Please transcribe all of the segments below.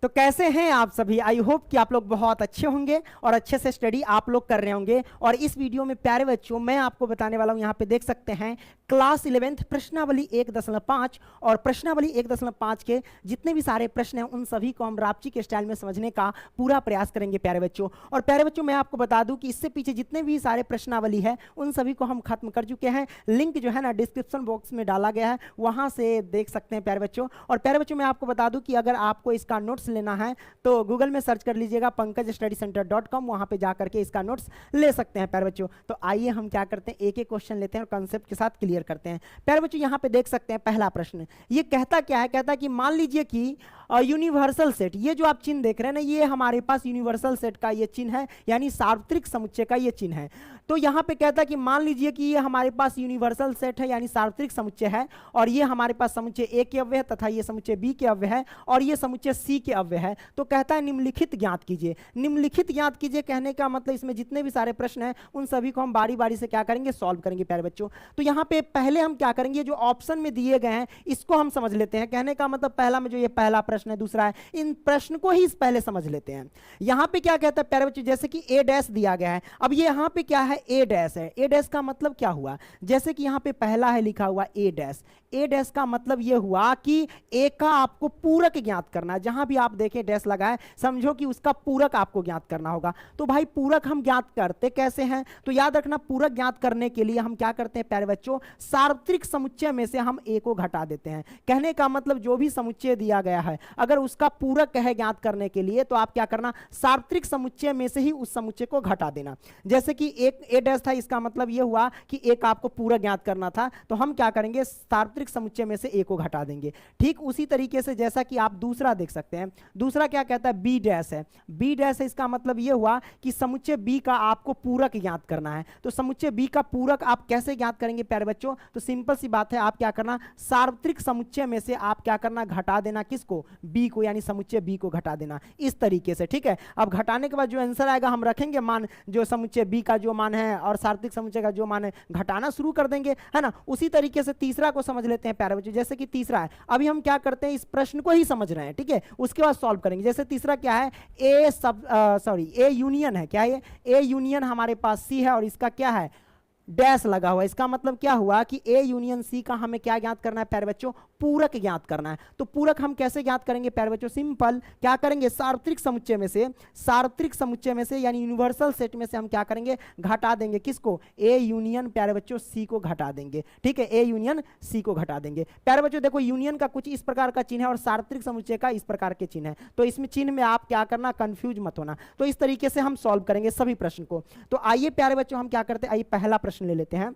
तो कैसे हैं आप सभी? आई होप कि आप लोग बहुत अच्छे होंगे और अच्छे से स्टडी आप लोग कर रहे होंगे। और इस वीडियो में प्यारे बच्चों मैं आपको बताने वाला हूं, यहाँ पे देख सकते हैं क्लास 11th प्रश्नावली 1.5 और प्रश्नावली 1.5 के जितने भी सारे प्रश्न हैं उन सभी को हम रापची के स्टाइल में समझने का पूरा प्रयास करेंगे प्यारे बच्चों। और प्यारे बच्चों मैं आपको बता दूं कि इससे पीछे जितने भी सारे प्रश्नावली है उन सभी को हम खत्म कर चुके हैं। लिंक जो है ना डिस्क्रिप्शन बॉक्स में डाला गया है, वहां से देख सकते हैं प्यारे बच्चों। और प्यारे बच्चों मैं आपको बता दूं कि अगर आपको इसका नोट्स लेना है तो गूगल में सर्च कर लीजिएगा pankajstudycenter.com, वहां पे जाकर के इसका नोट्स ले सकते हैं प्यारे बच्चों। तो आइए हम क्या करते हैं, एक एक क्वेश्चन लेते हैं और कंसेप्ट के साथ क्लियर करते हैं। प्यारे बच्चों यहाँ पे देख सकते हैं पहला प्रश्न, ये कहता क्या है, कहता कि मान लीजिए कि यूनिवर्सल सेट, ये जो आप चिन्ह देख रहे हैं ना, ये हमारे पास यूनिवर्सल सेट का ये चिन्ह है, यानी सार्वत्रिक समुच्चय का ये चिन्ह है। तो यहाँ पे कहता है कि मान लीजिए कि ये हमारे पास यूनिवर्सल सेट है यानी सार्वत्रिक समुच्चय है, और ये हमारे पास समुच्चय ए के अव्यय है तथा ये समुच्चय बी के अव्यय है और ये समुच्चय सी के अव्यय है। तो कहता है निम्नलिखित ज्ञात कीजिए। निम्नलिखित ज्ञात कीजिए कहने का मतलब इसमें जितने भी सारे प्रश्न हैं उन सभी को हम बारी बारी से क्या करेंगे, सॉल्व करेंगे प्यारे बच्चों। तो यहाँ पे पहले हम क्या करेंगे, जो ऑप्शन में दिए गए हैं इसको हम समझ लेते हैं। कहने का मतलब पहला में जो ये पहला प्रश्न है, दूसरा है, इन प्रश्न को ही पहले समझ लेते हैं। यहाँ पे क्या कहता है प्यारे बच्चों, जैसे कि ए डैश दिया गया है, अब ये यहाँ पे क्या है, ए डैश है। ए डैश का मतलब क्या हुआ, जैसे कि यहाँ पे पहला है लिखा हुआ ए डैश। ए डैश का मतलब ये हुआ कि ए का आपको पूरक ज्ञात करना है। जहां भी आप देखें डैश लगा है, समझो कि उसका पूरक आपको ज्ञात करना होगा। तो भाई पूरक हम ज्ञात करते कैसे हैं, तो याद रखना पूरक ज्ञात करने के लिए हम क्या करते हैं प्यारे बच्चों, सार्वत्रिक समुच्चय में से हम ए को घटा देते हैं। कहने का मतलब जो भी समुच्चय दिया गया है अगर उसका पूरक है ज्ञात करने के लिए तो आप क्या करना, सार्वत्रिक समुच्चय में से ही उस समुच्चय को घटा देना। जैसे कि एक ए डैश था, इसका मतलब यह हुआ कि एक आपको पूरक ज्ञात करना था, तो हम क्या करेंगे, सार्वत्रिक समुच्चय में से ए को घटा देंगे। ठीक उसी तरीके से जैसा कि आप दूसरा देख सकते हैं, दूसरा क्या कहता है, बी डैश है। बी डैश है, इसका मतलब यह हुआ कि समुच्चय बी का आपको पूरक ज्ञात करना है। तो समुच्चय बी का पूरक आप कैसे ज्ञात करेंगे प्यारे बच्चों, तो सिंपल सी बात है, आप क्या करना, सार्वत्रिक समुच्चय में से आप क्या करना, घटा देना किसको, बी को, यानी समुच्चय बी को घटा देना इस तरीके से। ठीक है, अब घटाने के बाद जो आंसर आएगा हम रखेंगे मान, जो समुच्चय बी का जो मान है और सार्वत्रिक समुच्चय का जो मान है घटाना शुरू कर देंगे, है ना। उसी तरीके से तीसरा को समझ लेते हैं प्यारे बच्चों। जैसे कि तीसरा है, अभी हम क्या करते हैं, इस प्रश्न को ही समझ रहे हैं, ठीक है, उसके बाद सॉल्व करेंगे। जैसे तीसरा क्या है, ए यूनियन है। क्या है, ए यूनियन हमारे पास सी है और इसका क्या है, डैश लगा हुआ। इसका मतलब क्या हुआ कि ए यूनियन सी का हमें क्या ज्ञात करना है प्यारे बच्चों, पूरक ज्ञात करना है। तो पूरक हम कैसे ज्ञात करेंगे प्यारे बच्चों, सिंपल क्या करेंगे, सार्वत्रिक समुच्चय में से, सार्वत्रिक समुच्चय में से यानी यूनिवर्सल सेट में से हम क्या करेंगे, घटा देंगे किसको, ए यूनियन प्यारे बच्चों सी को घटा देंगे। ठीक है, ए यूनियन सी को घटा देंगे। प्यारे बच्चों देखो, यूनियन का कुछ इस प्रकार का चिन्ह है और सार्वत्रिक समुच्चय का इस प्रकार के चिन्ह है, तो इसमें चिन्ह में आप क्या करना, कंफ्यूज मत होना। तो इस तरीके से हम सॉल्व करेंगे सभी प्रश्न को। तो आइए प्यारे बच्चों हम क्या करते हैं, आइए पहला प्रश्न ले लेते हैं।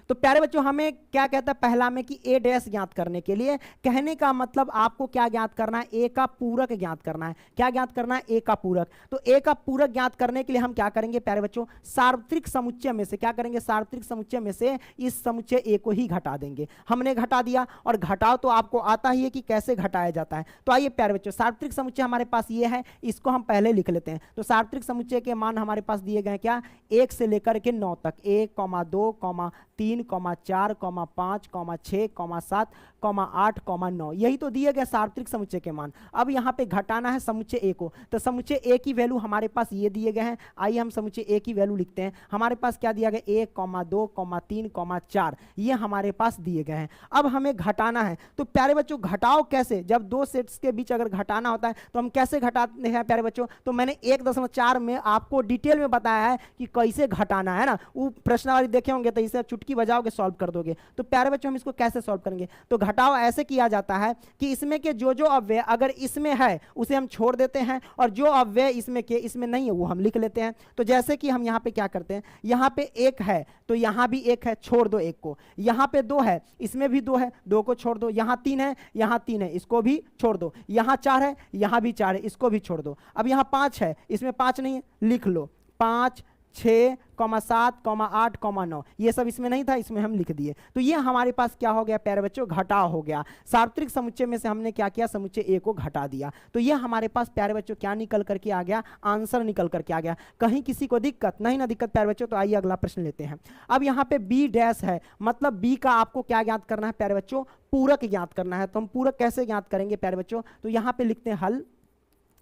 तो प्यारे बच्चों हमें क्या कहता है पहला में कि ए डैश ज्ञात करने के लिए, कहने का मतलब आपको क्या ज्ञात करना है, ए का पूरक ज्ञात करना है। क्या ज्ञात करना है, ए का पूरक। तो ए का पूरक ज्ञात करने के लिए हम क्या करेंगे प्यारे बच्चों, सार्वत्रिक समुच्चय में से क्या करेंगे, सार्वत्रिक समुच्चय में से इस समुच्चय ए को ही घटा देंगे। हमने घटा दिया, और घटाओ तो आपको आता ही है कि कैसे घटाया जाता है। तो आइए प्यारे बच्चों, सार्वत्रिक समुच्चय हमारे पास ये है, इसको हम पहले लिख लेते हैं। तो सार्वत्रिक समुच्चय के मान हमारे पास दिए गए क्या, 1 से लेकर के 9 तक, 1, 2, 3, 4, 5, 6, 7, 8, 9, यही तो दिए गए सार्वत्रिक समुच्चय के मान। अब यहाँ पे घटाना है समुच्चय ए को, तो समुच्चय ए की वैल्यू हमारे पास ये दिए गए हैं। आइए हम समुच्चय ए की वैल्यू लिखते हैं। हमारे पास क्या दिया गया, 1, 2, 3, 4, ये हमारे पास दिए गए हैं। अब हमें घटाना है, तो प्यारे बच्चों घटाओ कैसे, जब दो सेट्स के बीच अगर घटाना होता है तो हम कैसे घटाते हैं प्यारे बच्चों। तो मैंने 1.4 में आपको डिटेल में बताया है कि कैसे घटाना है ना, वो प्रश्नावली देखे होंगे तो इसे चुटकी बजाओगे सॉल्व कर दोगे। तो प्यारे बच्चों हम इसको कैसे सॉल्व करेंगे, तो घटाओ ऐसे किया जाता है कि इसमें के जो जो अव्यय अगर इसमें है उसे हम छोड़ देते हैं, और जो अव्यय इसमें के इसमें नहीं है वो हम लिख लेते हैं। तो जैसे कि हम यहाँ पे क्या करते हैं, यहाँ पे 1 है तो यहाँ भी 1 है, छोड़ दो 1 को। यहाँ पे 2 है, इसमें भी 2 है, 2 को छोड़ दो। यहाँ 3 है, यहाँ 3 है, इसको भी छोड़ दो। यहाँ 4 है, यहाँ भी 4 है, इसको भी छोड़ दो। अब यहाँ 5 है, इसमें 5 नहीं है, लिख लो 5, 6, 7, 8, 9, ये सब इसमें नहीं था, इसमें हम लिख दिए। तो ये हमारे पास क्या हो गया प्यारे बच्चों, घटाव हो गया। सार्वत्रिक समुच्चय में से हमने क्या किया, समुच्चय ए को घटा दिया। तो ये हमारे पास प्यारे बच्चों क्या निकल करके आ गया, आंसर निकल करके आ गया। कहीं किसी को दिक्कत नहीं ना, दिक्कत प्यारे बच्चों। तो आइए अगला प्रश्न लेते हैं। अब यहाँ पे बी डैश है, मतलब बी का आपको क्या ज्ञात करना है प्यारे बच्चों, पूरक ज्ञात करना है। तो हम पूरक कैसे ज्ञात करेंगे प्यारे बच्चों, तो यहाँ पे लिखते हैं हल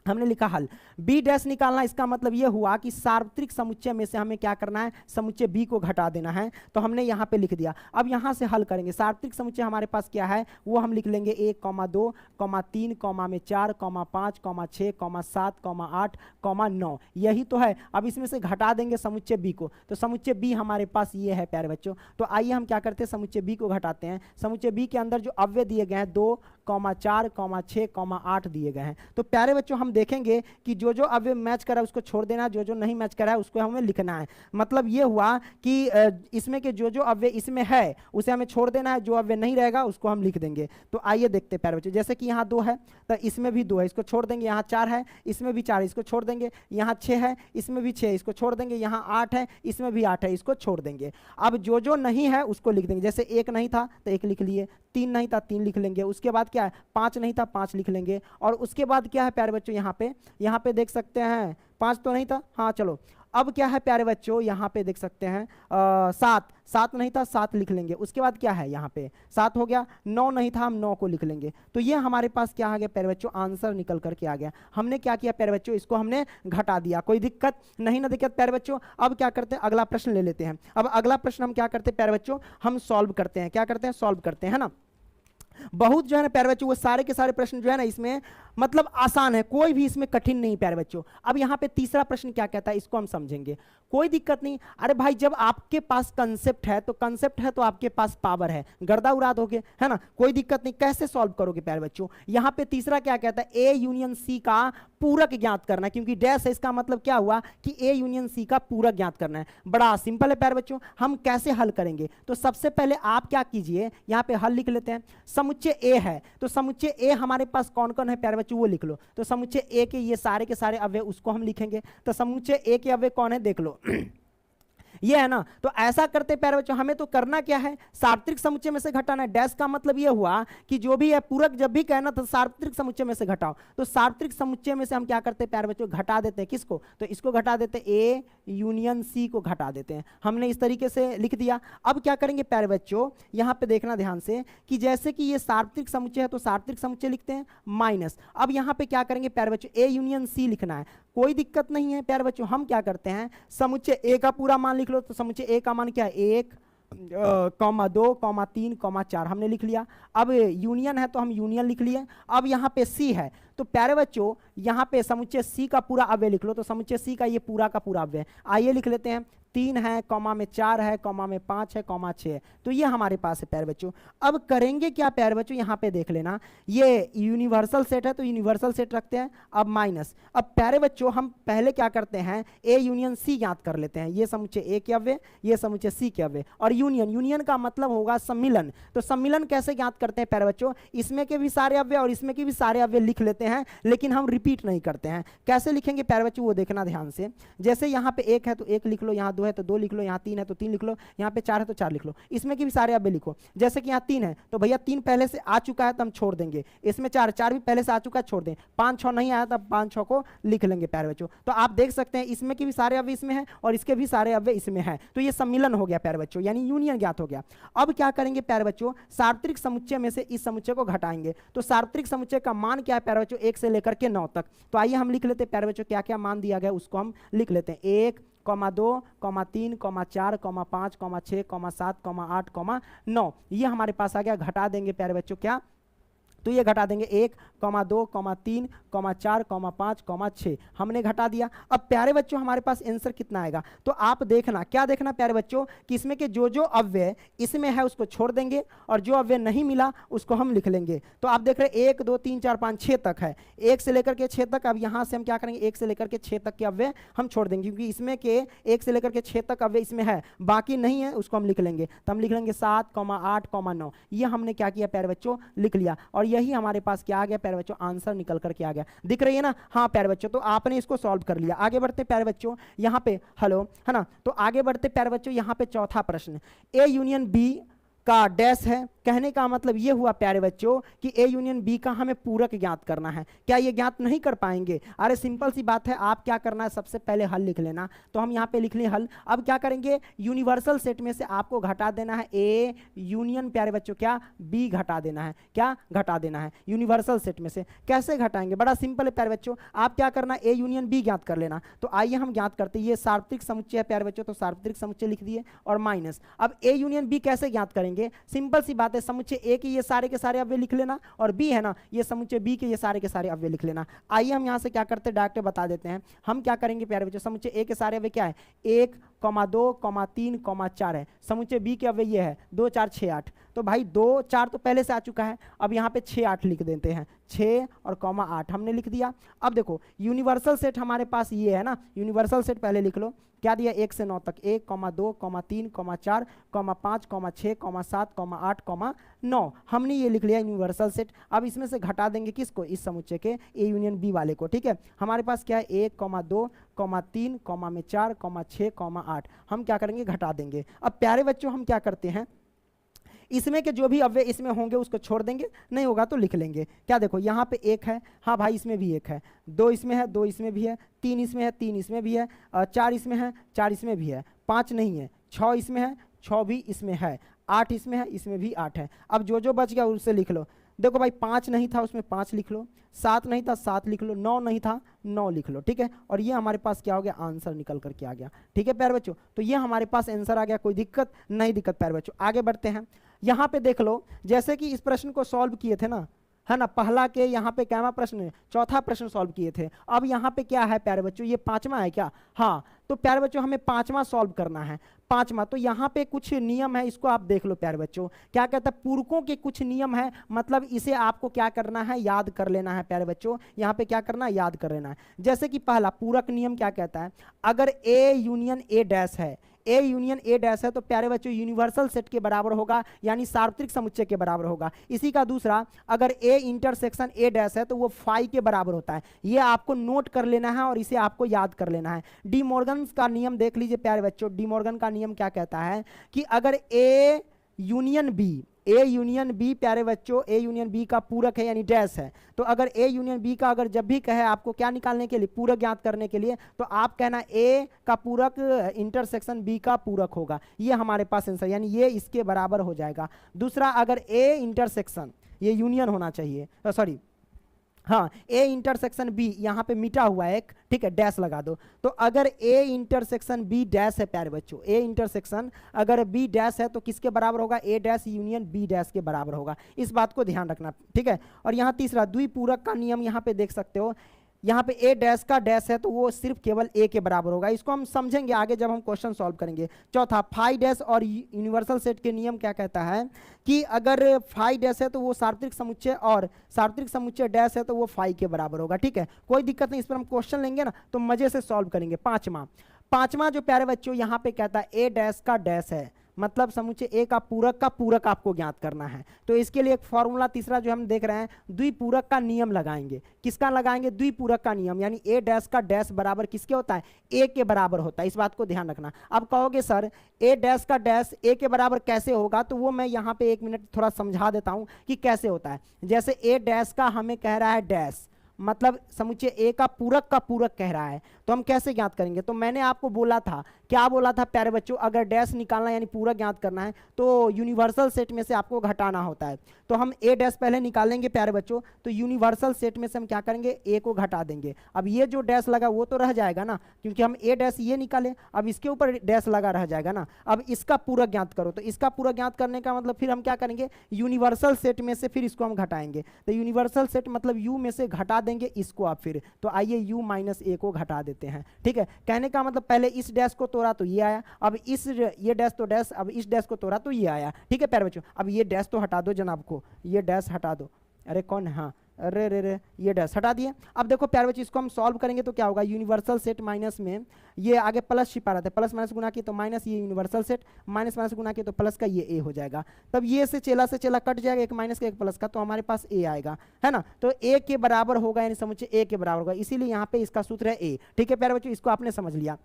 हमने लिखा हल। बी डैश निकालना, इसका मतलब यह हुआ कि सार्वत्रिक समुच्चय में से हमें क्या करना है, समुच्चय बी को घटा देना है। तो हमने यहाँ पे लिख दिया। अब यहाँ से हल करेंगे। सार्वत्रिक समुच्चय हमारे पास क्या है, वो हम लिख लेंगे 1, 2, 3, 4, 5, 6, 7, 8, 9। यही तो है। अब इसमें से घटा देंगे समुच्चय बी को, तो समुच्चय बी हमारे पास ये है प्यारे बच्चों। तो आइए हम क्या करते हैं, समुच्चय बी को घटाते हैं। समुच्चय बी के अंदर जो अव्यय दिए गए हैं 2, 4, 6, 8 दिए गए हैं। तो प्यारे बच्चों हम देखेंगे कि जो जो अव्यय मैच करा है उसको छोड़ देना, जो जो नहीं मैच करा है उसको हमें लिखना है। मतलब ये हुआ कि इसमें के जो जो अव्यय इसमें है उसे हमें छोड़ देना है, जो अव्यय नहीं रहेगा उसको हम लिख देंगे। तो आइए देखते हैं प्यारे बच्चों, जैसे कि यहाँ 2 है तो इसमें भी 2 है, इसको छोड़ देंगे। यहाँ 4 है, इसमें भी 4 है, इसको छोड़ देंगे। यहाँ 6 है, इसमें भी 6 है, इसको छोड़ देंगे। यहाँ 8 है, इसमें भी 8 है, इसको छोड़ देंगे। अब जो जो नहीं है उसको लिख देंगे। जैसे 1 नहीं था तो 1 लिख लिए, 3 नहीं था 3 लिख लेंगे। उसके बाद क्या है, 5 नहीं था 5 लिख लेंगे। और उसके बाद क्या है प्यारे बच्चों, यहाँ पे देख सकते हैं 5 तो नहीं था, हाँ चलो। अब क्या है प्यारे बच्चों, यहाँ पे देख सकते हैं 7 नहीं था 7 लिख लेंगे। उसके बाद क्या है, यहाँ पे 7 हो गया। 9 नहीं था, हम 9 को लिख लेंगे। तो ये हमारे पास क्या आ गया प्यारे बच्चों, आंसर निकल करके आ गया। हमने क्या किया प्यारे बच्चों, इसको हमने घटा दिया। कोई दिक्कत नहीं ना दिक्कत प्यारे बच्चों। अब क्या करते हैं, अगला प्रश्न ले लेते हैं। अब अगला प्रश्न हम क्या करते हैं प्यारे बच्चों, हम सॉल्व करते हैं। क्या करते हैं, सॉल्व करते हैं, है ना। बहुत जो है ना प्यारे बच्चों, वो सारे के सारे प्रश्न जो है ना इसमें मतलब आसान है, कोई भी इसमें कठिन नहीं प्यारे बच्चों। अब यहाँ पे तीसरा प्रश्न क्या कहता है, इसको हम समझेंगे। कोई दिक्कत नहीं। अरे भाई जब आपके पास कंसेप्ट है तो कंसेप्ट है तो आपके पास पावर है, गर्दा उड़ा दोगे, है ना। कोई दिक्कत नहीं। कैसे सॉल्व करोगे प्यारे बच्चों, यहाँ पे तीसरा क्या कहता है, ए यूनियन सी का पूरक ज्ञात करना है। क्योंकि डैश है, इसका मतलब क्या हुआ कि ए यूनियन सी का पूरक ज्ञात करना है। बड़ा सिंपल है प्यारे बच्चों। हम कैसे हल करेंगे, तो सबसे पहले आप क्या कीजिए, यहाँ पे हल लिख लेते हैं। समुच्चय ए है तो समुच्चय ए हमारे पास कौन कौन है प्यारे बच्चों, वो लिख लो। तो समुच्चय ए के ये सारे के सारे अव्यय उसको हम लिखेंगे। तो समुच्चय ए के अव्यय कौन है देख लो ये है ना। तो ऐसा करते प्यारे बच्चों, हमें तो करना क्या है, सार्वत्रिक समुच्चय में से घटाना है। डैश का मतलब ये हुआ कि जो भी है पूरक जब भी कहना तो सार्वत्रिक समुच्चय में से घटाओ। तो सार्वत्रिक समुच्चय में से हम क्या करते हैं प्यारे बच्चों, घटा देते हैं। किसको, तो इसको घटा देते हैं, ए यूनियन सी को घटा देते हैं। हमने इस तरीके से लिख दिया। अब क्या करेंगे प्यारे बच्चों, यहाँ पे देखना ध्यान से कि जैसे कि ये सार्वत्रिक समुच्चय है तो सार्वत्रिक समुच्चय लिखते हैं माइनस। अब यहाँ पे क्या करेंगे प्यारे बच्चों, ए यूनियन सी लिखना है। कोई दिक्कत नहीं है प्यारे बच्चों। हम क्या करते हैं, समुच्चय ए का पूरा मान लिख लो। तो समुच्चय ए का मान क्या है, 1, 2, 3, 4 हमने लिख लिया। अब यूनियन है तो हम यूनियन लिख लिए। अब यहाँ पे सी है तो प्यारे बच्चों यहाँ पे समुच्चय सी का पूरा अव्यय लिख लो। तो समुच्चय सी का ये पूरा का पूरा अव्यय आइए लिख लेते हैं। 3 है, कॉमा में 4 है, कॉमा में 5 है, कॉमा 6 है। तो ये हमारे पास है प्यारे बच्चों। अब करेंगे क्या प्यारे बच्चों, यहाँ पे देख लेना, ये यूनिवर्सल सेट है तो यूनिवर्सल सेट रखते हैं। अब माइनस। अब प्यारे बच्चों हम पहले क्या करते हैं, ए यूनियन सी ज्ञात कर लेते हैं। ये समुच्चय ए के अव्यय, ये समुच्चय सी के अव्यय। और यूनियन, यूनियन का मतलब होगा सम्मिलन। तो सम्मिलन कैसे ज्ञात करते हैं प्यारे बच्चों, इसमें के भी सारे अव्यय और इसमें के भी सारे अव्यय लिख लेते हैं, लेकिन हम रिपीट नहीं करते हैं। कैसे लिखेंगे प्यारे बच्चों, वो देखना ध्यान से। जैसे यहाँ पे 1 है तो 1 लिख लो, यहाँ 2 है तो 2 लिख लो, यहाँ 3 है तो 3 लिख लो, यहाँ पे 4 है तो 4 लिख लो। इसमें की भी सारे अव्यय लिखो। जैसे कि यहाँ 3 है तो भैया 3 पहले से आ चुका है तो हम छोड़ देंगे। इसमें 4 भी पहले से आ चुका है, छोड़ दें। 5, 6 नहीं आया तो 5, 6 को लिख लेंगे प्यारे बच्चों। तो आप देख सकते हैं इसमें की भी सारे अव्यय इसमें है और इसके भी सारे अव्यय इसमें है। तो ये सम्मिलन हो गया प्यारे बच्चों, यानी यूनियन ज्ञात हो गया। अब क्या करेंगे प्यारे बच्चों, सार्वत्रिक समुच्चय में से इस समुच्चय को घटाएंगे। तो सार्वत्रिक समुच्चय का मान क्या है प्यारे बच्चों, 1 से लेकर के 9 तक। तो आइए हम लिख लेते हैं प्यारे बच्चों, क्या क्या मान दिया गया उसको हम लिख लेते हैं। 1, 2, 3, 4, 5, 6, 7, 8, 9 ये हमारे पास आ गया। घटा देंगे प्यारे बच्चों क्या, तो ये घटा देंगे 1, 2, 3, 4, 5, 6 हमने घटा दिया। अब प्यारे बच्चों हमारे पास आंसर कितना आएगा, तो आप देखना, क्या देखना प्यारे बच्चों कि इसमें के जो जो अव्यय इसमें है उसको छोड़ देंगे और जो अव्यय नहीं मिला उसको हम लिख लेंगे। तो आप देख रहे हैं 1, 2, 3, 4, 5, 6 तक है, 1 से लेकर के 6 तक। अब यहाँ से हम क्या करेंगे, 1 से लेकर के 6 तक के अव्यय हम छोड़ देंगे, क्योंकि इसमें के 1 से लेकर के 6 तक अव्यय इसमें है, बाकी नहीं है, उसको हम लिख लेंगे। तो हम लिख लेंगे 7, 8, 9 ये हमने क्या किया प्यारे बच्चों, लिख लिया। और यही हमारे पास क्या आ गया प्यारे बच्चों, आंसर निकल करके आ गया। दिख रही है ना, हाँ प्यारे बच्चों। तो आपने इसको सॉल्व कर लिया। आगे बढ़ते प्यारे बच्चों, यहाँ पे हेलो है ना। तो आगे बढ़ते प्यारे बच्चों, यहाँ पे चौथा प्रश्न, ए यूनियन बी का डैश है। कहने का मतलब ये हुआ प्यारे बच्चों कि ए यूनियन बी का हमें पूरक ज्ञात करना है। क्या ये ज्ञात नहीं कर पाएंगे? अरे सिंपल सी बात है, आप क्या करना है, सबसे पहले हल लिख लेना। तो हम यहाँ पे लिख लें हल। अब क्या करेंगे, यूनिवर्सल सेट में से आपको घटा देना है ए यूनियन प्यारे बच्चों क्या बी घटा देना है। क्या घटा देना है यूनिवर्सल सेट में से? कैसे घटाएंगे? बड़ा सिंपल है प्यारे बच्चों, आप क्या करना, ए यूनियन बी ज्ञात कर लेना। तो आइए हम ज्ञात करते हैं। ये सार्वत्रिक समुच्चय है प्यारे बच्चों, तो सार्वत्रिक समुच्चय लिख दिए और माइनस। अब ए यूनियन बी कैसे ज्ञात करेंगे? सिंपल सी बात है, समुच्चय ए के ये सारे के सारे अव्यय लिख लेना और बी है ना, ये समुच्चय बी के ये सारे के सारे अव्यय लिख लेना। आइए हम यहां से क्या करते हैं, डायरेक्ट बता देते हैं। हम क्या करेंगे प्यारे बच्चों, समुच्चय ए के सारे अव्यय क्या है, 1, 2, 3, 4 है। समुच्चय बी के अव्यय ये है 2, 4, 6, 8। तो भाई 2, 4 तो पहले से आ चुका है, अब यहाँ पे 6, 8 लिख देते हैं। 6 और 8 हमने लिख दिया। अब देखो यूनिवर्सल सेट हमारे पास ये है ना, यूनिवर्सल सेट पहले लिख लो। क्या दिया, 1 से 9 तक, 1, 2, 3, 4, 5, 6, 7, 8, 9। हमने ये लिख लिया यूनिवर्सल सेट। अब इसमें से घटा देंगे किसको, इस समुच्चय के ए यूनियन बी वाले को। ठीक है, हमारे पास क्या है, 1, 2, 3, 4, 6, 8। हम क्या करेंगे, घटा देंगे। अब प्यारे बच्चों हम क्या करते हैं, इसमें के जो भी अव्यय इसमें होंगे उसको छोड़ देंगे, नहीं होगा तो लिख लेंगे। क्या देखो यहाँ पे 1 है, हाँ भाई इसमें भी 1 है, 2 इसमें है, 2 इसमें भी है, 3 इसमें है, 3 इसमें भी है, 4 इसमें है, 4 इसमें भी है, 5 नहीं है, 6 इसमें है, 6 भी इसमें है, 8 इसमें है, इसमें भी 8 है। अब जो जो बच गया उससे लिख लो। देखो भाई 5 नहीं था उसमें 5 लिख लो, 7 नहीं था 7 लिख लो, 9 नहीं था 9 लिख लो। ठीक है, और ये हमारे पास क्या हो गया, आंसर निकल करके आ गया। ठीक है प्यारे बच्चों, तो ये हमारे पास आंसर आ गया। कोई दिक्कत नहीं? दिक्कत प्यारे बच्चों, आगे बढ़ते हैं। यहाँ पे देख लो, जैसे कि इस प्रश्न को सॉल्व किए थे ना, है ना, पहला के यहाँ पे कैमा प्रश्न, चौथा प्रश्न सॉल्व किए थे। अब यहाँ पे क्या है प्यारे बच्चों, ये 5वां है क्या? हाँ, तो प्यारे बच्चों हमें 5वां सॉल्व करना है। 5वां, तो यहाँ पे कुछ नियम है, इसको आप देख लो प्यारे बच्चों। क्या कहता है, पूरकों के कुछ नियम है, मतलब इसे आपको क्या करना है, याद कर लेना है प्यारे बच्चों। यहाँ पे क्या करना है, याद कर लेना है। जैसे कि पहला पूरक नियम क्या कहता है, अगर ए यूनियन ए डैश है, ए यूनियन ए डैश है, तो प्यारे बच्चों यूनिवर्सल सेट के बराबर होगा, यानी सार्वत्रिक समुच्चय के बराबर होगा। इसी का दूसरा, अगर ए इंटरसेक्शन ए डैश है तो वो फाई के बराबर होता है। ये आपको नोट कर लेना है और इसे आपको याद कर लेना है। डी मॉर्गन का नियम देख लीजिए प्यारे बच्चों। डी मॉर्गन का नियम क्या कहता है कि अगर ए यूनियन बी प्यारे बच्चों, ए यूनियन बी का पूरक है यानी डैश है, तो अगर ए यूनियन बी का अगर जब भी कहे आपको क्या निकालने के लिए, पूरक ज्ञात करने के लिए, तो आप कहना ए का पूरक इंटरसेक्शन बी का पूरक होगा। ये हमारे पास आंसर, यानी ये इसके बराबर हो जाएगा। दूसरा, अगर ए इंटरसेक्शन, ये यूनियन होना चाहिए, सॉरी हाँ, ए इंटरसेक्शन बी, यहाँ पे मिटा हुआ है एक, ठीक है, डैश लगा दो। तो अगर ए इंटरसेक्शन बी डैश है प्यारे बच्चों, ए इंटरसेक्शन अगर बी डैश है तो किसके बराबर होगा, ए डैश यूनियन बी डैश के बराबर होगा। इस बात को ध्यान रखना। ठीक है, और यहाँ तीसरा द्विपूरक का नियम यहाँ पे देख सकते हो। यहाँ पे ए डैश का डैश है तो वो सिर्फ केवल ए के बराबर होगा। इसको हम समझेंगे आगे जब हम क्वेश्चन सॉल्व करेंगे। चौथा, फाई डैश और यूनिवर्सल सेट के नियम क्या कहता है कि अगर फाई डैश है तो वो सार्वत्रिक समुच्चय, और सार्वत्रिक समुच्चय डैश है तो वो फाई के बराबर होगा। ठीक है, कोई दिक्कत नहीं, इस पर हम क्वेश्चन लेंगे ना तो मजे से सॉल्व करेंगे। पांचवा जो प्यारे बच्चों यहाँ पे कहता है ए डैश का डैश है, मतलब समुच्चय ए का पूरक आपको ज्ञात करना है। तो इसके लिए एक फॉर्मूला तीसरा जो हम देख रहे हैं, द्विपूरक का नियम लगाएंगे। किसका लगाएंगे, द्विपूरक का नियम, यानी ए डैश का डैश बराबर किसके होता है, ए के बराबर होता है। इस बात को ध्यान रखना। अब कहोगे सर ए डैश का डैश ए के बराबर कैसे होगा, तो वो मैं यहाँ पे 1 मिनट थोड़ा समझा देता हूँ कि कैसे होता है। जैसे ए डैश का हमें कह रहा है डैश, मतलब समुच्चय ए का पूरक कह रहा है, तो हम कैसे ज्ञात करेंगे। तो मैंने आपको बोला था, क्या बोला था प्यारे बच्चों, अगर डैश निकालना यानी पूरक ज्ञात करना है तो यूनिवर्सल सेट में से आपको घटाना होता है। तो हम ए डैश पहले निकालेंगे प्यारे बच्चों, तो यूनिवर्सल सेट में से हम क्या करेंगे, ए को घटा देंगे। अब ये जो डैश लगा वो तो रह जाएगा ना, क्योंकि हम ए डैश ये निकाले, अब इसके ऊपर डैश लगा रह जाएगा ना। अब इसका पूरक ज्ञात करो, तो इसका पूरक ज्ञात करने का मतलब फिर हम क्या करेंगे, यूनिवर्सल सेट में से फिर इसको हम घटाएंगे। तो यूनिवर्सल सेट मतलब यू में से घटा देंगे इसको आप फिर, तो आइए यू माइनस ए को घटा देते हैं। ठीक है, कहने का मतलब पहले इस डैश को तोड़ा तो ये आया, अब ये डैश तो डैश, अब इस डैश को तोड़ा तो ये आया। ठीक है प्यारे बच्चों, अब ये डैश तो हटा दो जनाब को, ये डैश हटा दो। अरे कौन है, हाँ अरे रे रे, ये डैश हटा दिए। अब देखो प्यारे बच्चों, इसको हम सॉल्व करेंगे तो क्या होगा, यूनिवर्सल सेट माइनस में ये आगे प्लस छिपा रहता है, प्लस माइनस गुना किए तो माइनस, ये यूनिवर्सल सेट माइनस माइनस गुना किए तो प्लस का ये ए हो जाएगा। तब ये से चेला कट जाएगा, एक माइनस का एक प्लस का, तो हमारे पास ए आएगा, है ना। तो ए के बराबर होगा, यानी समुच्चय ए के बराबर होगा, इसीलिए यहाँ पे इसका सूत्र है ए। ठीक है प्यारे बच्चों, इसको आपने समझ लिया।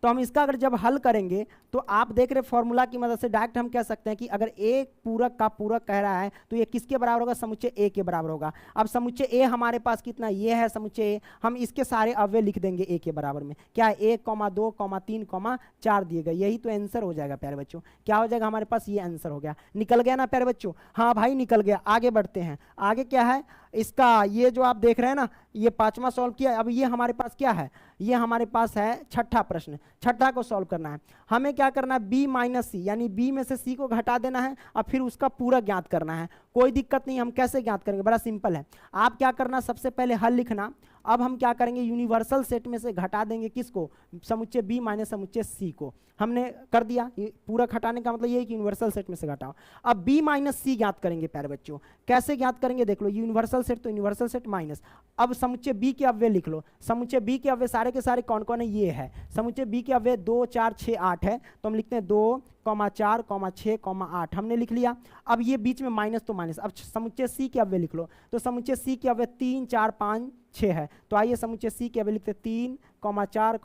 तो हम इसका अगर जब हल करेंगे तो आप देख रहे फॉर्मूला की मदद से डायरेक्ट हम कह सकते हैं कि अगर ए पूरक का पूरक कह रहा है तो ये किसके बराबर होगा, समुच्चय ए के बराबर होगा। अब समुच्चय ए हमारे पास कितना, ये है समुच्चय ए, हम इसके सारे अवयव लिख देंगे ए के बराबर में। क्या है, 1, 2, 3, 4 दिए गए, यही तो आंसर हो जाएगा प्यारे बच्चों। क्या हो जाएगा हमारे पास, ये आंसर हो गया। निकल गया ना प्यारे बच्चों, हाँ भाई निकल गया। आगे बढ़ते हैं, आगे क्या है इसका, ये जो आप देख रहे हैं ना, ये 5वां सॉल्व किया। अब ये हमारे पास क्या है, ये हमारे पास है छठा प्रश्न, छठा को सॉल्व करना है। हमें क्या करना है, b माइनस सी, यानी b में से c को घटा देना है और फिर उसका पूरा ज्ञात करना है। कोई दिक्कत नहीं, हम कैसे ज्ञात करेंगे, बड़ा सिंपल है। आप क्या करना, सबसे पहले हल लिखना। अब हम क्या करेंगे, यूनिवर्सल सेट में से घटा देंगे किसको, समुच्चय b माइनस समुच्चय c को। हमने कर दिया, ये पूरा घटाने का मतलब ये है कि यूनिवर्सल सेट में से घटाओ। अब b माइनस सी ज्ञात करेंगे प्यारे बच्चों। कैसे ज्ञात करेंगे, देख लो, यूनिवर्सल सेट तो यूनिवर्सल सेट माइनस, अब समुच्चय b के अव्यय लिख लो। समुच्चय b के अव्यय सारे के सारे कौन कौन है, ये है। समुच्चय b के अव्यय 2, 4, 6, 8 है, तो हम लिखते हैं 2, 4, 6, 8 हमने लिख लिया। अब ये बीच में माइनस तो माइनस। अब समुच्चय c के अव्यय लिख लो, तो समुच्चय c के अव्यय 3, 4, 5, 6 है, तो आइए समुच्चय c के अव्यय लिखते 3, 4,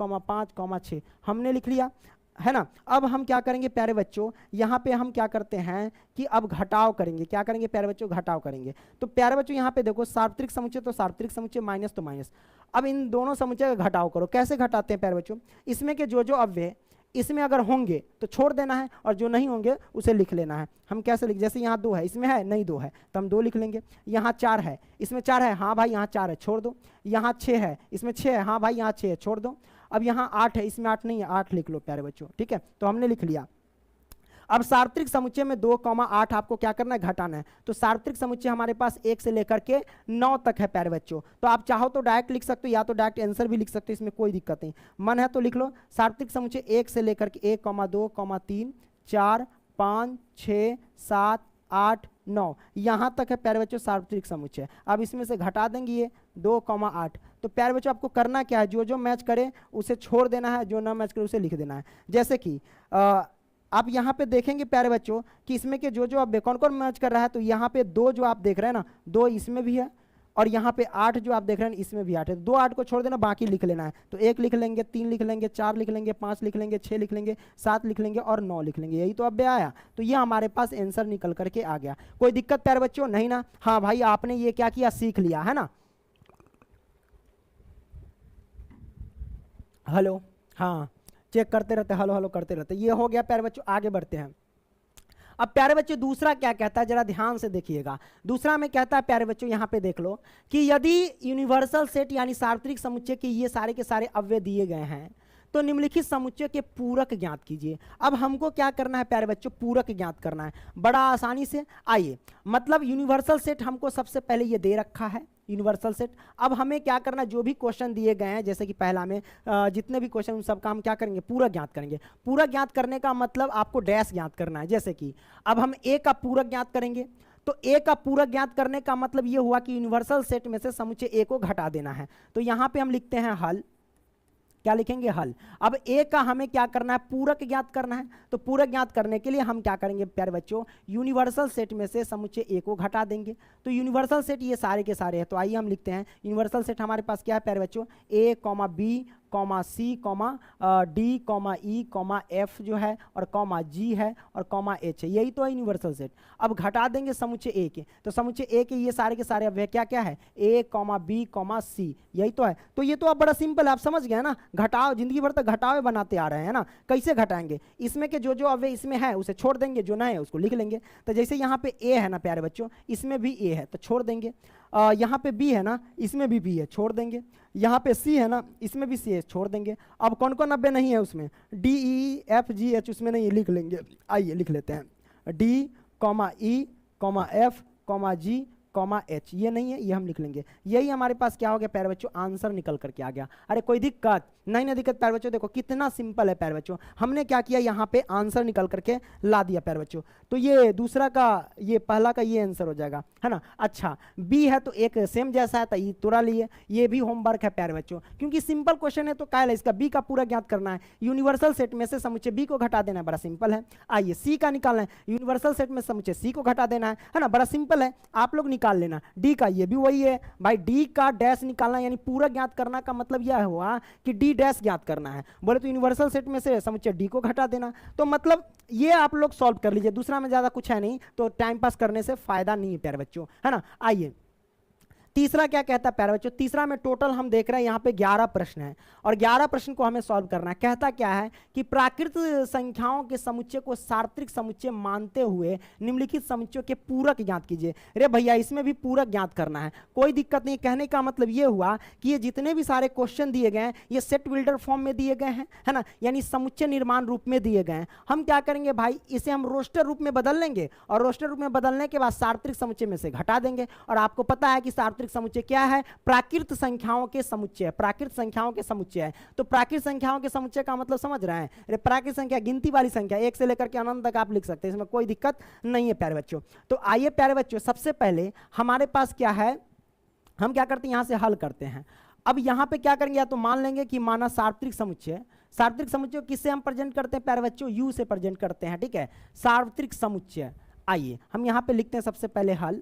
5, 6 हमने लिख लिया, है ना। अब हम क्या करेंगे प्यारे बच्चों, यहाँ पे हम क्या करते हैं कि अब घटाव करेंगे। क्या करेंगे प्यारे बच्चों, घटाव करेंगे। तो प्यारे बच्चों यहाँ पे देखो, सार्वत्रिक समुच्चय तो सार्वत्रिक समुच्चय, माइनस तो माइनस। अब इन दोनों समुच्चय का घटाव करो। कैसे घटाते हैं प्यारे बच्चों, इसमें के जो जो अव्यय इसमें अगर होंगे तो छोड़ देना है, और जो नहीं होंगे उसे लिख लेना है। हम कैसे लिख, जैसे यहाँ 2 है, इसमें है नहीं 2 है तो हम 2 लिख लेंगे। यहाँ 4 है, इसमें 4 है, हाँ भाई यहाँ 4 है, छोड़ दो। यहाँ 6 है, इसमें 6 है, हाँ भाई यहाँ 6 है, छोड़ दो। अब यहाँ 8 है, इसमें 8 नहीं है, 8 लिख लो प्यारे बच्चों, ठीक है। तो हमने लिख लिया। अब सार्वत्रिक समुच्चय में 2, 8 आपको क्या करना है, घटाना है। तो सार्वत्रिक समुच्चय हमारे पास 1 से लेकर के 9 तक है प्यारे बच्चों। तो आप चाहो तो डायरेक्ट लिख सकते हो, या तो डायरेक्ट आंसर भी लिख सकते हो, इसमें कोई दिक्कत नहीं। मन है तो लिख लो, सार्वत्रिक समुच्चय 1 से लेकर के 1, 2, 3, 4, 5, 6, 7, 8, 9 यहाँ तक है प्यारे बच्चों सार्वत्रिक समुच्चय। अब इसमें से घटा देंगे ये 2, 8। तो प्यारे बच्चों आपको करना क्या है, जो जो मैच करे उसे छोड़ देना है, जो ना मैच करे उसे लिख देना है। जैसे कि आप यहाँ पे देखेंगे प्यारे बच्चों कि इसमें के जो जो अब कौन कौन मैच कर रहा है, तो यहाँ पे 2 जो आप देख रहे हैं ना, 2 इसमें भी है, और यहाँ पे 8 जो आप देख रहे हैं इसमें भी 8 है। 2, 8 को छोड़ देना, बाकी लिख लेना है। तो 1 लिख लेंगे, 3 लिख लेंगे, 4 लिख लेंगे, 5 लिख लेंगे, 6 लिख लेंगे, 7 लिख लेंगे और 9 लिख लेंगे। यही तो अब आया, तो ये हमारे पास आंसर निकल करके आ गया। कोई दिक्कत प्यारे बच्चों नहीं ना, हाँ भाई आपने ये क्या किया, सीख लिया है ना। हेलो, हाँ चेक करते रहते, हेलो हेलो करते रहते। ये हो गया प्यारे बच्चों, आगे बढ़ते हैं। अब प्यारे बच्चों दूसरा क्या कहता है, जरा ध्यान से देखिएगा। दूसरा में कहता है प्यारे बच्चों, यहाँ पे देख लो कि यदि यूनिवर्सल सेट यानी सार्वत्रिक समुच्चय के ये सारे के सारे अव्यय दिए गए हैं तो निम्नलिखित समुच्चय के पूरक ज्ञात कीजिए। अब हमको क्या करना है प्यारे बच्चों, पूरक ज्ञात करना है, बड़ा आसानी से। आइए, मतलब यूनिवर्सल सेट हमको सबसे पहले ये दे रखा है, यूनिवर्सल सेट। अब हमें क्या करना है, जो भी क्वेश्चन दिए गए हैं, जैसे कि पहला में जितने भी क्वेश्चन उन सब का हम क्या करेंगे, पूरक ज्ञात करेंगे। पूरक ज्ञात करने का मतलब आपको डैश ज्ञात करना है। जैसे कि अब हम ए का पूरक ज्ञात करेंगे, तो ए का पूरक ज्ञात करने का मतलब ये हुआ कि यूनिवर्सल सेट में से समुच्चय ए को घटा देना है। तो यहाँ पे हम लिखते हैं हल, क्या लिखेंगे, हल। अब ए का हमें क्या करना है, पूरक ज्ञात करना है। तो पूरक ज्ञात करने के लिए हम क्या करेंगे प्यारे बच्चों, यूनिवर्सल सेट में से समुच्चय ए को घटा देंगे। तो यूनिवर्सल सेट ये सारे के सारे हैं, तो आइए हम लिखते हैं यूनिवर्सल सेट हमारे पास क्या है प्यारे बच्चों, ए, बी, सी, डी, ई, एफ जो है, और जी है, और एच है। यही तो है यूनिवर्सल सेट। अब घटा देंगे समुच्चय ए के, तो समुच्चय ए के ये सारे के सारे अव्यय क्या क्या है, ए, बी, सी, यही तो है। तो ये तो अब बड़ा सिंपल है, आप समझ गए ना। घटाव जिंदगी भर तक घटावे बनाते आ रहे हैं ना। कैसे घटाएंगे, इसमें के जो जो अव्यय इसमें है उसे छोड़ देंगे, जो ना है उसको लिख लेंगे। तो जैसे यहाँ पे ए है ना प्यारे बच्चों, इसमें भी ए है तो छोड़ देंगे। यहाँ पे बी है ना, इसमें भी बी है, छोड़ देंगे। यहाँ पे सी है ना, इसमें भी सी है, छोड़ देंगे। अब कौन कौन अव्यय नहीं है उसमें, डी, ई, एफ, जी, एच उसमें नहीं है, लिख लेंगे। आइए लिख लेते हैं, डी, ई, एफ, जी, एच, ये नहीं है, ये हम लिख लेंगे। यही हमारे पास क्या हो गया प्यारे बच्चों, आंसर निकल करके आ गया। अरे कोई दिक्कत नहीं ना, दिक्कत प्यारे बच्चों, देखो कितना सिंपल है प्यारे बच्चों। हमने क्या किया, यहाँ पे आंसर निकल करके ला दिया प्यारे बच्चों। तो ये दूसरा का, ये पहला का ये आंसर हो जाएगा, है ना। अच्छा, बी है तो एक सेम जैसा है, तो ये तुरा लिए, ये भी होमवर्क है प्यारे बच्चों, क्योंकि सिंपल क्वेश्चन है तो क्या है, इसका बी का पूरा ज्ञात करना है। यूनिवर्सल सेट में से समुच्चय बी को घटा देना है, बड़ा सिंपल है। आइए सी का निकालना है, यूनिवर्सल सेट में समुच्चय सी को घटा देना है ना, बड़ा सिंपल है। आप लोग निकाल लेना, डी का, ये भी वही है भाई, डी का डैश निकालना यानी पूरक ज्ञात करना का मतलब यह हुआ कि डी डैश ज्ञात करना है। बोले तो यूनिवर्सल सेट में से समुच्चय डी को घटा देना। तो मतलब ये आप लोग सॉल्व कर लीजिए, दूसरा में ज्यादा कुछ है नहीं, तो टाइम पास करने से फायदा नहीं है प्यारे बच्चों, है ना। आइए तीसरा क्या कहता है प्यारे बच्चों, तीसरा में टोटल हम देख रहे हैं यहाँ पे 11 प्रश्न हैं और 11 प्रश्न को हमें सॉल्व करना है। कहता क्या है कि प्राकृत संख्याओं के समुच्चय को सार्वत्रिक समुच्चय मानते हुए निम्नलिखित समुच्चयों के पूरक ज्ञात कीजिए। अरे भैया इसमें भी पूरक ज्ञात करना है, कोई दिक्कत नहीं। कहने का मतलब ये हुआ कि ये जितने भी सारे क्वेश्चन दिए गए हैं ये सेट बिल्डर फॉर्म में दिए गए हैं, है ना, यानी समुच्चय निर्माण रूप में दिए गए हैं। हम क्या करेंगे भाई, इसे हम रोस्टर रूप में बदल लेंगे और रोस्टर रूप में बदलने के बाद सार्वत्रिक समुच्चय में से घटा देंगे। और आपको पता है कि सार्वत्रिक समुच्चय क्या है, प्राकृत संख्याओं के समुच्चय, प्राकृत संख्याओं के समुच्चय है। तो प्राकृत संख्याओं के समुच्चय का मतलब समझ रहे हैं, अरे प्राकृत संख्या गिनती वाली संख्या, एक से लेकर के अनंत तक आप लिख सकते हैं, इसमें कोई दिक्कत नहीं है प्यारे बच्चों। तो आइए प्यारे बच्चों, सबसे पहले हमारे पास क्या है, हम क्या करते हैं यहां से हल करते हैं। अब यहां पे क्या करेंगे, या तो मान लेंगे कि माना सार्वत्रिक समुच्चय, सार्वत्रिक समुच्चय किससे हम प्रेजेंट करते हैं प्यारे बच्चों, यू से प्रेजेंट करते हैं, ठीक है, सार्वत्रिक समुच्चय। आइए हम यहां पे लिखते हैं सबसे पहले हल,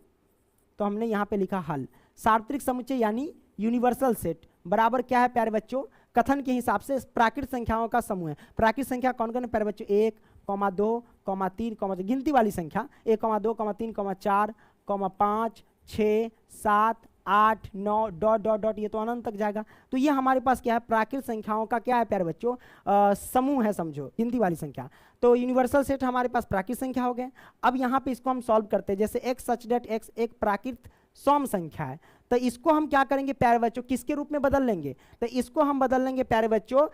तो हमने यहां पे लिखा हल, सार्वत्रिक समुच्चय यानी यूनिवर्सल सेट बराबर क्या है प्यारे बच्चों, कथन के हिसाब से प्राकृत संख्याओं का समूह है। प्राकृत संख्या कौन कौन है प्यारे बच्चों, 1, 2, 3, गिनती वाली संख्या 1, 2, 3, 4, 5, 6, 7, 8, 9 डॉट डॉट डॉट, ये तो अनंत तक जाएगा। तो ये हमारे पास क्या है, प्राकृत संख्याओं का क्या है प्यारे बच्चों, समूह है, समझो गिनती वाली संख्या। तो यूनिवर्सल सेट हमारे पास प्राकृत संख्या हो गए। अब यहाँ पे इसको हम सॉल्व करते हैं, जैसे x सच डेट x एक प्राकृत सम संख्या है, तो इसको हम क्या करेंगे प्यारे बच्चों, किसके रूप में बदल लेंगे, तो इसको हम बदल लेंगे प्यारे बच्चों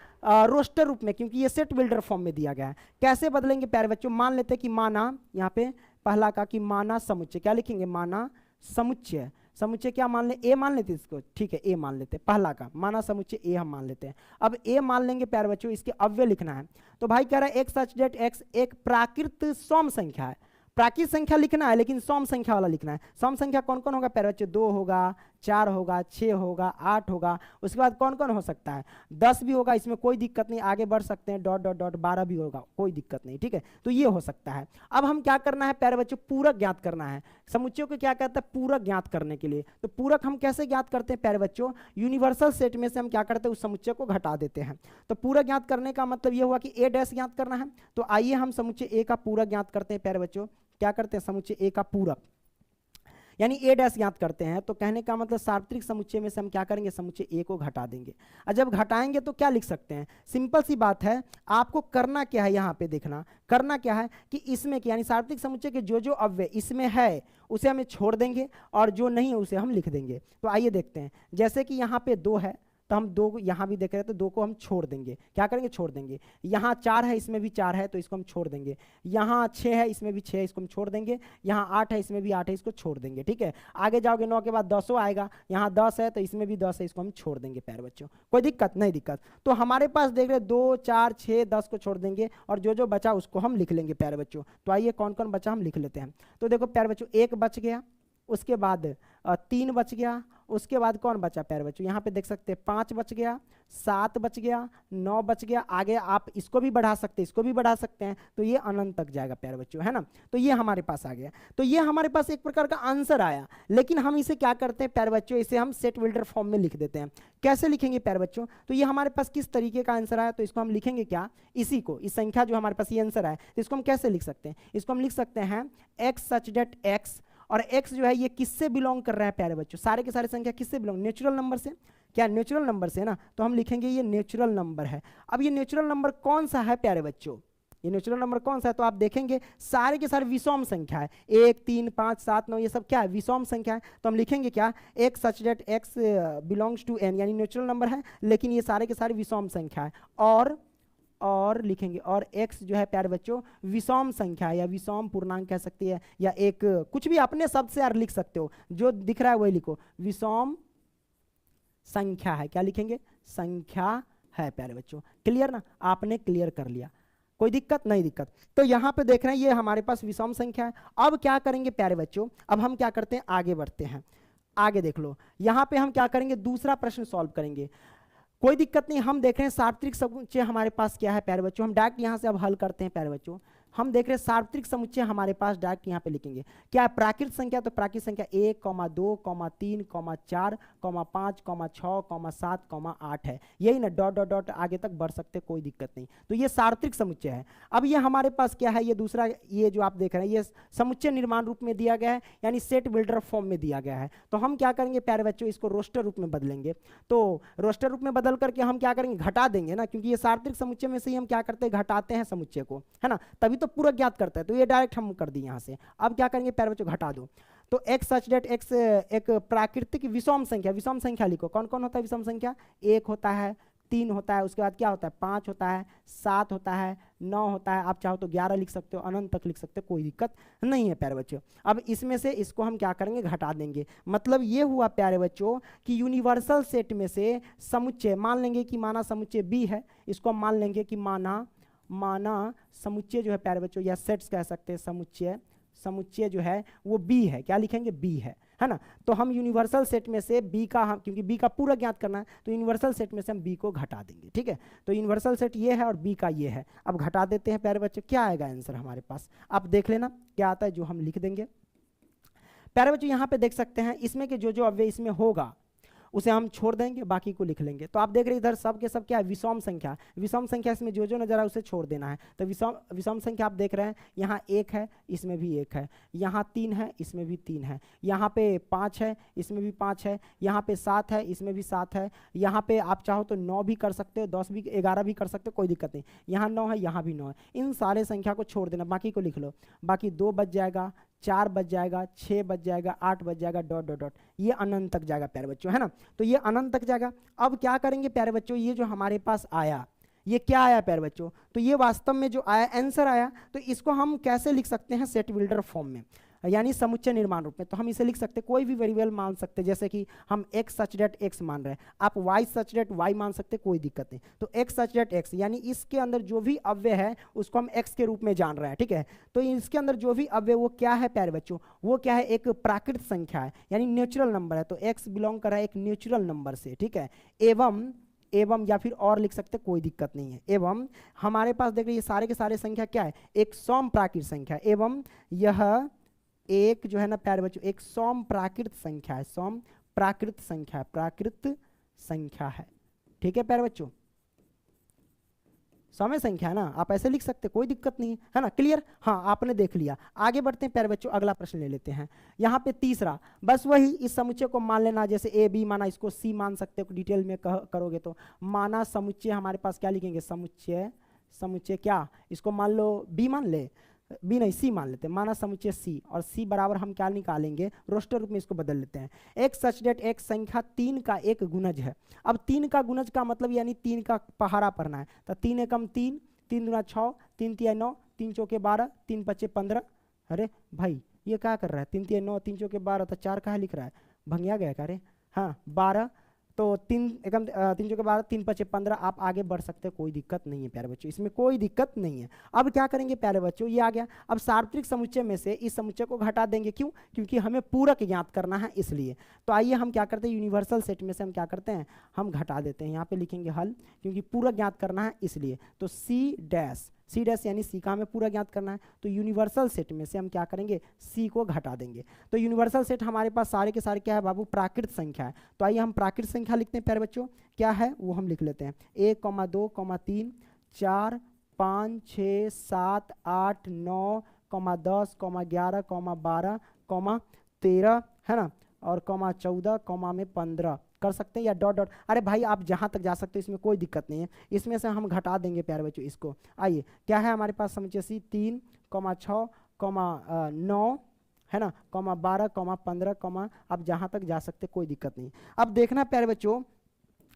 रोस्टर रूप में, क्योंकि ये सेट बिल्डर फॉर्म में दिया गया है। कैसे बदलेंगे प्यारे बच्चों, मान लेते हैं कि माना, यहाँ पे पहला का कि माना समुच्चय, क्या लिखेंगे, माना समुच्चय, समुच्चय क्या मान ले, ए मान लेते इसको, ठीक है ए मान लेते, पहला का माना समुच्चय ए हम मान लेते हैं। अब ए मान लेंगे प्यारे बच्चों, इसके अव्यय लिखना है। तो भाई कह रहा है x सच डेट x एक प्राकृत सम संख्या है, प्राकृत संख्या लिखना है लेकिन सम संख्या वाला लिखना है। सम संख्या कौन कौन होगा प्यारे बच्चों, 2 होगा, 4 होगा, 6 होगा, 8 होगा, उसके बाद कौन कौन हो सकता है, 10 भी होगा, इसमें कोई दिक्कत नहीं, आगे बढ़ सकते हैं, डॉट डॉट डॉट 12 भी होगा, कोई दिक्कत नहीं, ठीक है। तो ये हो सकता है। अब हम क्या करना है प्यारे बच्चों, पूरक ज्ञात करना है। समुच्चयों को क्या कहता है, पूरक ज्ञात करने के लिए। तो पूरक हम कैसे ज्ञात करते हैं प्यारे बच्चों, यूनिवर्सल सेट में से हम क्या करते हैं, उस समुच्चय को घटा देते हैं। तो पूरक ज्ञात करने का मतलब ये हुआ कि ए डैश ज्ञात करना है। तो आइए हम समुच्चय ए का पूरक ज्ञात करते हैं प्यारे बच्चों। क्या करते हैं, समुच्चय ए का पूरक यानी ए डैश ज्ञात करते हैं। तो कहने का मतलब सार्वत्रिक समुच्चय में से हम क्या करेंगे, समुच्चय ए को घटा देंगे। और जब घटाएंगे तो क्या लिख सकते हैं, सिंपल सी बात है, आपको करना क्या है, यहाँ पे देखना करना क्या है कि इसमें यानी सार्वत्रिक समुच्चय के जो जो अव्यय इसमें है उसे हमें छोड़ देंगे और जो नहीं है उसे हम लिख देंगे। तो आइए देखते हैं, जैसे कि यहाँ पे 2 है तो हम 2 यहाँ भी देख रहे हैं, तो 2 को हम छोड़ देंगे, क्या करेंगे, छोड़ देंगे। यहाँ 4 है, इसमें भी 4 है, तो इसको हम छोड़ देंगे। यहाँ 6 है, इसमें भी 6 है, इसको हम छोड़ देंगे। यहाँ 8 है, इसमें भी 8 है, इसको छोड़ देंगे, ठीक है। आगे जाओगे 9 के बाद 10 आएगा, यहाँ 10 है तो इसमें भी 10 है, इसको हम छोड़ देंगे प्यारे बच्चों, कोई दिक्कत नहीं दिक्कत। तो हमारे पास देख रहे 2, 4, 6, 10 को छोड़ देंगे और जो जो बचा उसको हम लिख लेंगे प्यारे बच्चों। तो आइए कौन कौन बचा हम लिख लेते हैं। तो देखो प्यारे बच्चों, 1 बच गया, उसके बाद 3 बच गया, उसके बाद कौन बचा प्यारे बच्चों, यहाँ पे देख सकते हैं 5 बच गया, 7 बच गया, 9 बच गया। आगे आप इसको भी बढ़ा सकते हैं, इसको भी बढ़ा सकते हैं, तो ये अनंत तक जाएगा प्यारे बच्चों, है ना। तो ये हमारे पास आ गया। तो ये हमारे पास एक प्रकार का आंसर आया, लेकिन हम इसे क्या करते हैं प्यारे बच्चों, इसे हम सेट बिल्डर फॉर्म में लिख देते हैं। कैसे लिखेंगे प्यारे बच्चों, तो ये हमारे पास किस तरीके का आंसर आया, तो इसको हम लिखेंगे क्या, इसी को, इस संख्या जो हमारे पास ये आंसर आया, तो इसको हम कैसे लिख सकते हैं, इसको हम लिख सकते हैं एक्स सच डेट एक्स, और x जो है ये किससे बिलोंग कर रहा है प्यारे बच्चों, सारे के सारे संख्या किससे बिलोंग, नेचुरल नंबर से, क्या नेचुरल नंबर से है ना। तो हम लिखेंगे ये नेचुरल नंबर है। अब ये नेचुरल नंबर कौन सा है प्यारे बच्चों, ये नेचुरल नंबर कौन सा है, तो आप देखेंगे सारे के सारे विषम संख्या है, 1, 3, 5, 7, 9 ये सब क्या है, विषम संख्या है। तो हम लिखेंगे क्या, x such that x belongs to n, यानी नेचुरल नंबर है लेकिन ये सारे के सारे विषम संख्या है। और लिखेंगे, और x जो है प्यारे बच्चों विषम संख्या या विषम पूर्णांक कह सकती है, या एक कुछ भी अपने शब्द से यार लिख सकते हो, जो दिख रहा है वही लिखो, विषम संख्या है, क्या लिखेंगे, संख्या है प्यारे बच्चों। क्लियर ना, आपने क्लियर कर लिया, कोई दिक्कत नहीं दिक्कत। तो यहाँ पे देख रहे हैं ये हमारे पास विषम संख्या है। अब क्या करेंगे प्यारे बच्चों, अब हम क्या करते हैं, आगे बढ़ते हैं। आगे देख लो, यहाँ पे हम क्या करेंगे, दूसरा प्रश्न सॉल्व करेंगे। कोई दिक्कत नहीं, हम देख रहे हैं सार्वत्रिक समुच्चय हमारे पास क्या है प्यारे बच्चों, हम डायरेक्ट यहाँ से अब हल करते हैं प्यारे बच्चों। हम देख रहे हैं सार्वत्रिक समुच्चय हमारे पास डायरेक्ट यहाँ पे लिखेंगे क्या है, प्राकृत संख्या, तो प्राकृत संख्या 1, 2, 3, 4, 5, 6, 7, 8 है, यही ना, डॉट डॉट डॉट आगे तक बढ़ सकते, कोई दिक्कत नहीं। तो ये सार्वत्रिक समुच्चय है। अब ये हमारे पास क्या है, ये दूसरा, ये जो आप देख रहे हैं ये समुच्चय निर्माण रूप में दिया गया है, यानी सेट बिल्डर फॉर्म में दिया गया है। तो हम क्या करेंगे प्यारे बच्चों, इसको रोस्टर रूप में बदलेंगे। तो रोस्टर रूप में बदल करके हम क्या करेंगे, घटा देंगे ना, क्योंकि ये सार्वत्रिक समुच्चय में से ही हम क्या करते हैं, घटाते हैं समुच्चय को, है ना, तभी तो पूरा ज्ञात करता है। तो ये डायरेक्ट हम कर दिए यहाँ से। अब क्या करेंगे प्यारे बच्चों, घटा दो। तो x सच डेट x एक प्राकृतिक विषम संख्या, विषम संख्या लिखो, कौन कौन होता है विषम संख्या, 1 होता है, 3 होता है, उसके बाद क्या होता है, 5 होता है, 7 होता है, 9 होता है, आप चाहो तो 11 लिख सकते हो, अनंत तक लिख सकते हो, कोई दिक्कत नहीं है प्यारे बच्चों। अब इसमें से इसको हम क्या करेंगे, घटा देंगे। मतलब ये हुआ प्यारे बच्चों कि यूनिवर्सल सेट में से समुच्चय, मान लेंगे कि माना समुच्चय बी है, इसको हम मान लेंगे कि माना समुच्चय जो है प्यारे बच्चों, या सेट्स कह सकते हैं, समुच्चय जो है वो बी है, क्या लिखेंगे, बी है ना। तो हम यूनिवर्सल सेट में से बी का, हम क्योंकि बी का पूरा ज्ञात करना है, तो यूनिवर्सल सेट में से हम बी को घटा देंगे, ठीक है। तो यूनिवर्सल सेट ये है और बी का ये है। अब घटा देते हैं प्यारे बच्चों, क्या आएगा आंसर हमारे पास, आप देख लेना क्या आता है, जो हम लिख देंगे। प्यारे बच्चों यहाँ पे देख सकते हैं इसमें के जो अव्यय इसमें होगा उसे हम छोड़ देंगे, बाकी को लिख लेंगे। तो आप देख रहे इधर सब के सब क्या है, विषम संख्या, विषम संख्या इसमें जो नजर आए उसे छोड़ देना है। तो विषम संख्या आप देख रहे हैं, यहाँ 1 है, इसमें भी 1 है, यहाँ 3 है, इसमें भी 3 है, यहाँ पे 5 है, इसमें भी 5 है, यहाँ पे 7 है, इसमें भी 7 है, यहाँ पे आप चाहो तो 9 भी कर सकते हो, 10 भी, 11 भी कर सकते हो, कोई दिक्कत नहीं। यहाँ 9 है, यहाँ भी 9 है, इन सारे संख्या को छोड़ देना, बाकी को लिख लो। बाकी 2 बच जाएगा, 4 बच जाएगा, 6 बच जाएगा, 8 बच जाएगा, डॉट डॉट डॉट, ये अनंत तक जाएगा प्यारे बच्चों, है ना। तो ये अनंत तक जाएगा। अब क्या करेंगे प्यारे बच्चों, ये जो हमारे पास आया, ये क्या आया प्यारे बच्चों, तो ये वास्तव में जो आया आंसर आया, तो इसको हम कैसे लिख सकते हैं, सेट बिल्डर फॉर्म में, यानी समुच्चय निर्माण रूप में। तो हम इसे लिख सकते हैं, कोई भी वेरिएबल मान सकते हैं, जैसे कि हम x सच डेट x मान रहे हैं, आप y सच डेट y मान सकते हैं, कोई दिक्कत नहीं। तो x सच डेट x, यानी इसके अंदर जो भी अव्यय है उसको हम x के रूप में जान रहे हैं, ठीक है। तो इसके अंदर जो भी अव्यय वो क्या है प्यारे बच्चों, वो क्या है, एक प्राकृत संख्या है, यानी नेचुरल नंबर है। तो x बिलोंग कर रहा है एक नेचुरल नंबर से, ठीक है। एवं या फिर और लिख सकते, कोई दिक्कत नहीं है। एवं हमारे पास देख रहे ये सारे के सारे संख्या क्या है, एक सम प्राकृत संख्या। एवं यह एक जो है ना प्यारे बच्चों, एक सम प्राकृत संख्या है, सम प्राकृत संख्या है, ठीक है प्यारे बच्चों, समय संख्या है ना, आप ऐसे लिख सकते, कोई दिक्कत नहीं है ना। क्लियर, हाँ आपने देख लिया। आगे बढ़ते हैं प्यारे बच्चों, अगला प्रश्न ले लेते हैं। यहाँ पे तीसरा, बस वही इस समुच्चय को मान लेना, जैसे ए बी माना, इसको सी मान सकते हो, डिटेल में करोगे तो माना समुच्चय हमारे पास क्या लिखेंगे, समुच्चय क्या, इसको मान लो बी मान ले, बी नहीं सी मान लेते हैं, माना समुच्चय सी, और सी बराबर हम क्या निकालेंगे, रोस्टर रूप में इसको बदल लेते हैं। एक सच डेट एक संख्या 3 का एक गुणज है। अब 3 का गुणज का मतलब यानी 3 का पहाड़ा पढ़ना है। तो 3 एकम 3, 3 दूना 6, 3 तिया 9, 3 चौके 12, 3 पचे 15। अरे भाई ये क्या कर रहा है, 3 तिया 9, 3 चौके 12, तो 4 कहाँ लिख रहा है, भंगिया गया क्या रे, हाँ 12, तो 3 एकम 3 चौके 12, 3 पचे 15, आप आगे बढ़ सकते हैं, कोई दिक्कत नहीं है प्यारे बच्चों, इसमें कोई दिक्कत नहीं है। अब क्या करेंगे प्यारे बच्चों, ये आ गया। अब सार्वत्रिक समुच्चय में से इस समुच्चय को घटा देंगे, क्यों, क्योंकि हमें पूरक ज्ञात करना है इसलिए। तो आइए हम क्या करते हैं, यूनिवर्सल सेट में से हम क्या करते हैं, हम घटा देते हैं। यहाँ पे लिखेंगे हल, क्योंकि पूरक ज्ञात करना है इसलिए। तो सी डैश यानी सी का हमें पूरा ज्ञात करना है, तो यूनिवर्सल सेट में से हम क्या करेंगे, सी को घटा देंगे। तो यूनिवर्सल सेट हमारे पास सारे के सारे क्या है बाबू, प्राकृत संख्या है। तो आइए हम प्राकृत संख्या लिखते हैं प्यारे बच्चों, क्या है वो हम लिख लेते हैं। 1, 2, 3, 4, 5, 6, 7, 8, 9, 10, 11, 12, 13, है ना, और 14, में 15 कर सकते हैं, या डॉट डॉट, अरे भाई आप जहां तक जा सकते हैं, इसमें कोई दिक्कत नहीं है। इसमें से हम घटा देंगे प्यारे बच्चों इसको। आइए क्या है हमारे पास समुच्चय सी, 3, 6, 9, है ना, 12, 15, आप जहां तक जा सकते कोई दिक्कत नहीं। अब देखना प्यारे बच्चों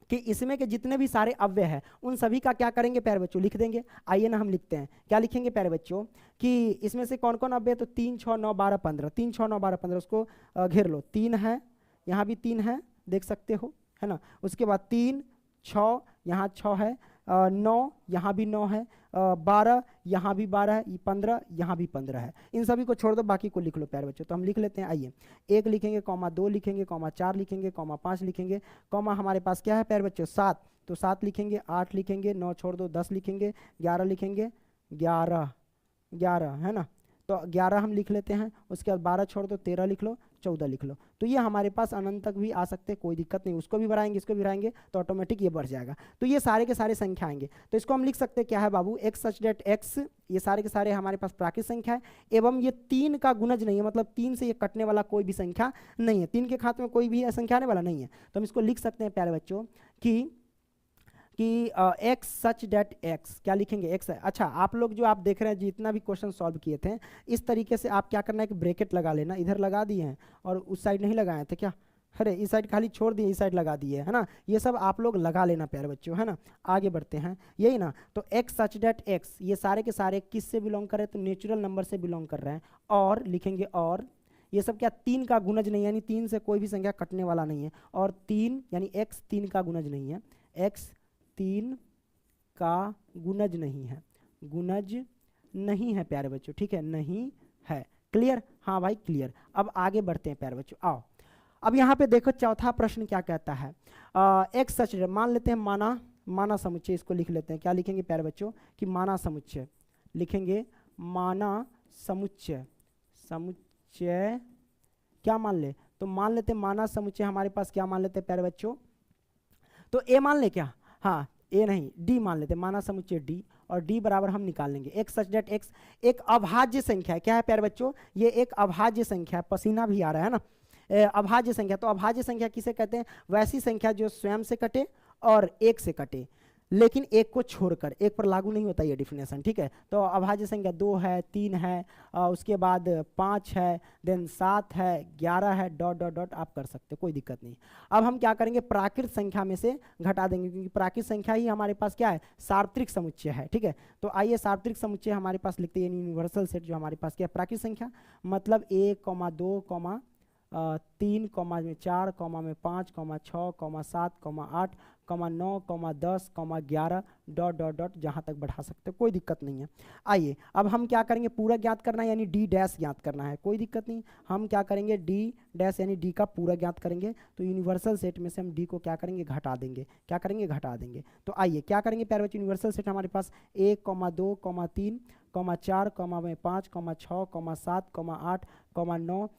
कि इसमें के जितने भी सारे अव्यय हैं उन सभी का क्या करेंगे प्यारे बच्चों, लिख देंगे। आइए ना हम लिखते हैं, क्या लिखेंगे प्यारे बच्चों कि इसमें से कौन कौन अव्यय, तो 3, 6, 9, 12, 15, 3, 6, 9, 12, 15, उसको घेर लो। 3 है, यहाँ भी 3 है, देख सकते हो, है ना। उसके बाद 3, 6, यहाँ 6 है, 9 यहाँ भी 9 है, 12 यहाँ भी 12 है, 15 यहाँ भी 15 है। इन सभी को छोड़ दो, बाकी को लिख लो प्यारे बच्चों। तो हम लिख लेते हैं, आइए 1 लिखेंगे, 2 लिखेंगे, 4 लिखेंगे, 5 लिखेंगे, हमारे पास क्या है प्यारे बच्चों 7, तो 7 लिखेंगे, 8 लिखेंगे, 9 छोड़ दो 10 लिखेंगे, 11 लिखेंगे, 11 11 है ना, तो 11 हम लिख लेते हैं, उसके बाद 12 छोड़ दो, 13 लिख लो, 14 लिख लो। तो ये हमारे पास अनंत तक भी आ सकते हैं, कोई दिक्कत नहीं, उसको भी बढ़ाएंगे इसको भी बढ़ाएंगे तो ऑटोमेटिक ये बढ़ जाएगा। तो ये सारे के सारे संख्या आएंगे, तो इसको हम लिख सकते हैं क्या है बाबू, एक्स सच डेट एक्स, ये सारे के सारे हमारे पास प्राकृत संख्या है एवं ये 3 का गुणज नहीं है, मतलब 3 से ये कटने वाला कोई भी संख्या नहीं है, 3 के खाते में कोई भी संख्या आने वाला नहीं है। तो हम इसको लिख सकते हैं प्यारे बच्चों कि एक्स सच डेट एक्स, क्या लिखेंगे एक्स है। अच्छा, आप लोग जो आप देख रहे हैं जितना भी क्वेश्चन सॉल्व किए थे, इस तरीके से आप क्या करना है कि ब्रैकेट लगा लेना, इधर लगा दिए हैं और उस साइड नहीं लगाए थे क्या, अरे इस साइड खाली छोड़ दिए, इस साइड लगा दिए है ना, ये सब आप लोग लगा लेना प्यारे बच्चों, है ना। आगे बढ़ते हैं, यही ना, तो एक्स सच डेट एक्स, ये सारे के सारे किस से बिलोंग कर रहे हैं, तो नेचुरल नंबर से बिलोंग कर रहे हैं, और लिखेंगे और ये सब क्या 3 का गुणज नहीं, यानी 3 से कोई भी संख्या कटने वाला नहीं है, और 3 यानी एक्स 3 का गुणज नहीं है, एक्स 3 का गुणज नहीं है, गुणज नहीं है प्यारे बच्चों, ठीक है, नहीं है, क्लियर, हाँ भाई क्लियर। अब आगे बढ़ते हैं प्यारे बच्चों, आओ अब यहाँ पे देखो चौथा प्रश्न क्या कहता है, एक्स सच मान लेते हैं माना समुच्चय, इसको लिख लेते हैं, क्या लिखेंगे प्यारे बच्चों कि माना समुच्चय, लिखेंगे माना समुच्चय, समुच्चय क्या मान ले, तो मान लेते हैं माना समुच्चय हमारे पास क्या मान लेते हैं प्यारे बच्चों, तो ए मान ले क्या, हाँ ए नहीं डी मान लेते, माना समुच्चय डी, और डी बराबर हम निकाल लेंगे एक्स सच डेट एक्स, एक अभाज्य संख्या है, क्या है प्यारे बच्चों, ये एक अभाज्य संख्या है, पसीना भी आ रहा है ना, अभाज्य संख्या, तो अभाज्य संख्या किसे कहते हैं, वैसी संख्या जो स्वयं से कटे और एक से कटे, लेकिन एक को छोड़कर, एक पर लागू नहीं होता ये डिफिनेशन, ठीक है। तो अभाज्य संख्या 2 है, 3 है, उसके बाद 5 है, देन 7 है, 11 है, डॉट डॉट डॉट आप कर सकते हो, कोई दिक्कत नहीं। अब हम क्या करेंगे, प्राकृत संख्या में से घटा देंगे, क्योंकि प्राकृत संख्या ही हमारे पास क्या है, सार्वत्रिक समुच्चय है, ठीक है। तो आइए सार्वत्रिक समुच्चय हमारे पास लिखते हैं, यूनिवर्सल सेट जो हमारे पास क्या है, प्राकृत संख्या, मतलब 1, 2, 3, 4, 5, 6, 7, 8, 9, 10, 11 डॉट डॉट डॉट जहाँ तक बढ़ा सकते हो, कोई दिक्कत नहीं है। आइए अब हम क्या करेंगे, पूरा ज्ञात करना है, यानी डी डैश ज्ञात करना है, कोई दिक्कत नहीं, हम क्या करेंगे डी डैश यानी डी का पूरा ज्ञात करेंगे, तो यूनिवर्सल सेट में से हम डी को क्या करेंगे, घटा देंगे, क्या करेंगे, घटा देंगे। तो आइए क्या करेंगे प्यारे बच्चों, यूनिवर्सल सेट हमारे पास 1, 2, 3, 4, 5, 6, 7, 8, 9,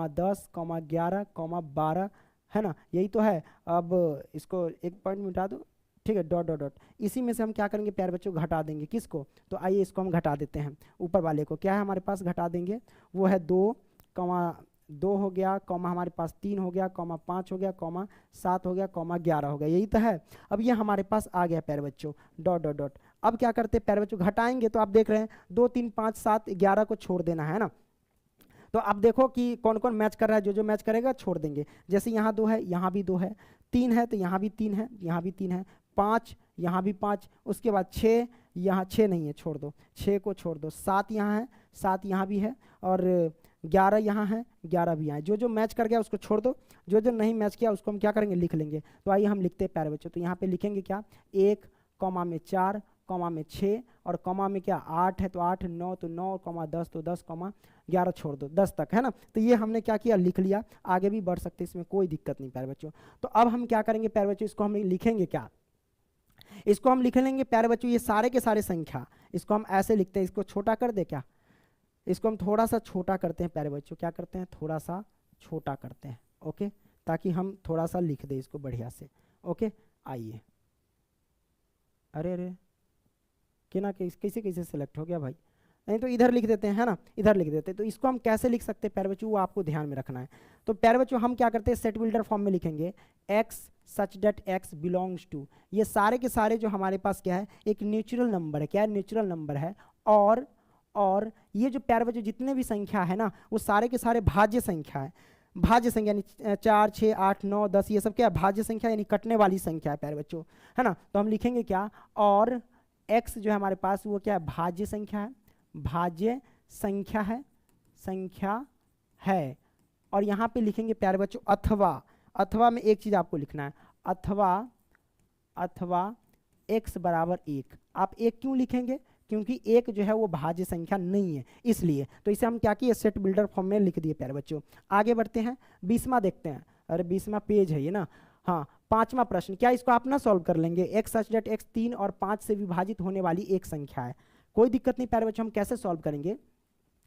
10, 11, 12 है ना, यही तो है। अब इसको एक पॉइंट मिटा दो, ठीक है, डॉट डॉट डॉट, इसी में से हम क्या करेंगे प्यारे बच्चों, घटा देंगे, किसको, तो आइए इसको हम घटा देते हैं, ऊपर वाले को क्या है हमारे पास घटा देंगे, वो है 2 हो गया, कॉमा हमारे पास 3 हो गया, कॉमा 5 हो गया, कॉमा 7 हो गया, कॉमा 11 हो गया, यही तो है। अब ये हमारे पास आ गया प्यारे बच्चों, डॉट डॉट डॉट। अब क्या करते हैं प्यारे बच्चों, घटाएंगे, तो आप देख रहे हैं 2, 3, 5, 7, 11 को छोड़ देना है ना, तो आप देखो कि कौन कौन मैच कर रहा है, जो जो मैच करेगा छोड़ देंगे, जैसे यहाँ 2 है, यहाँ भी 2 है, 3 है तो यहाँ भी 3 है, यहाँ भी 3 है, 5 यहाँ भी 5, उसके बाद 6, यहाँ 6 नहीं है, छोड़ दो, 6 को छोड़ दो, 7 यहाँ है, 7 यहाँ भी है, और 11 यहाँ है, 11 भी यहाँ है, जो जो मैच कर गया उसको छोड़ दो, जो जो नहीं मैच किया उसको हम क्या करेंगे, लिख लेंगे। तो आइए हम लिखते हैं प्यारे बच्चों, तो यहाँ पे लिखेंगे क्या, 1, कॉमा में 4, कॉमा में 6, और कॉमा में क्या 8 है तो 8, 9 तो 9, कॉमा 10 तो 10, कॉमा 11 छोड़ दो, 10 तक है ना। तो ये हमने क्या किया, लिख लिया, आगे भी बढ़ सकते, इसमें कोई दिक्कत नहीं प्यारे बच्चों। तो अब हम क्या करेंगे प्यारे बच्चों, इसको हम लिखेंगे क्या, इसको हम लिख लेंगे प्यारे बच्चों, ये सारे के सारे संख्या, इसको हम ऐसे लिखते हैं, इसको छोटा कर दे क्या, इसको हम थोड़ा सा छोटा करते हैं प्यारे बच्चों, क्या करते हैं, थोड़ा सा छोटा करते हैं, ओके, ताकि हम थोड़ा सा लिख दें इसको बढ़िया से, ओके। आइए, अरे अरे ना कैसे कैसे सेलेक्ट हो गया भाई, नहीं तो इधर लिख देते हैं, है ना, इधर लिख देते हैं। तो इसको हम कैसे लिख सकते हैं प्यारे बच्चों, वो आपको ध्यान में रखना है। तो प्यारे बच्चों हम क्या करते हैं, सेट बिल्डर फॉर्म में लिखेंगे x such that x belongs to, ये सारे के सारे जो हमारे पास क्या है, एक नेचुरल नंबर है, क्या है, नेचुरल नंबर है, और ये जो प्यारे बच्चों जितने भी संख्या है ना, वो सारे के सारे भाज्य संख्या है, भाज्य संख्या यानी 4, 6, 8, 9, 10, ये सब क्या है, भाज्य संख्या यानी कटने वाली संख्या है प्यारे बच्चों, है ना। तो हम लिखेंगे क्या, और x जो है हमारे पास वो क्या है, भाज्य संख्या है, भाज्य संख्या है, और यहाँ पे लिखेंगे प्यारे बच्चों अथवा में एक चीज आपको लिखना है, अथवा x बराबर 1। आप 1 क्यों लिखेंगे, क्योंकि 1 जो है वो भाज्य संख्या नहीं है, इसलिए। तो इसे हम क्या किए, सेट बिल्डर फॉर्म में लिख दिए प्यारे बच्चों। आगे बढ़ते हैं, 20वां देखते हैं, अरे 20वां पेज है ये ना, हाँ 5वां प्रश्न, क्या इसको आप ना सॉल्व कर लेंगे, एक्स सच डेट एक्स 3 और 5 से विभाजित होने वाली एक संख्या है, कोई दिक्कत नहीं प्यारे बच्चों। हम कैसे सॉल्व करेंगे,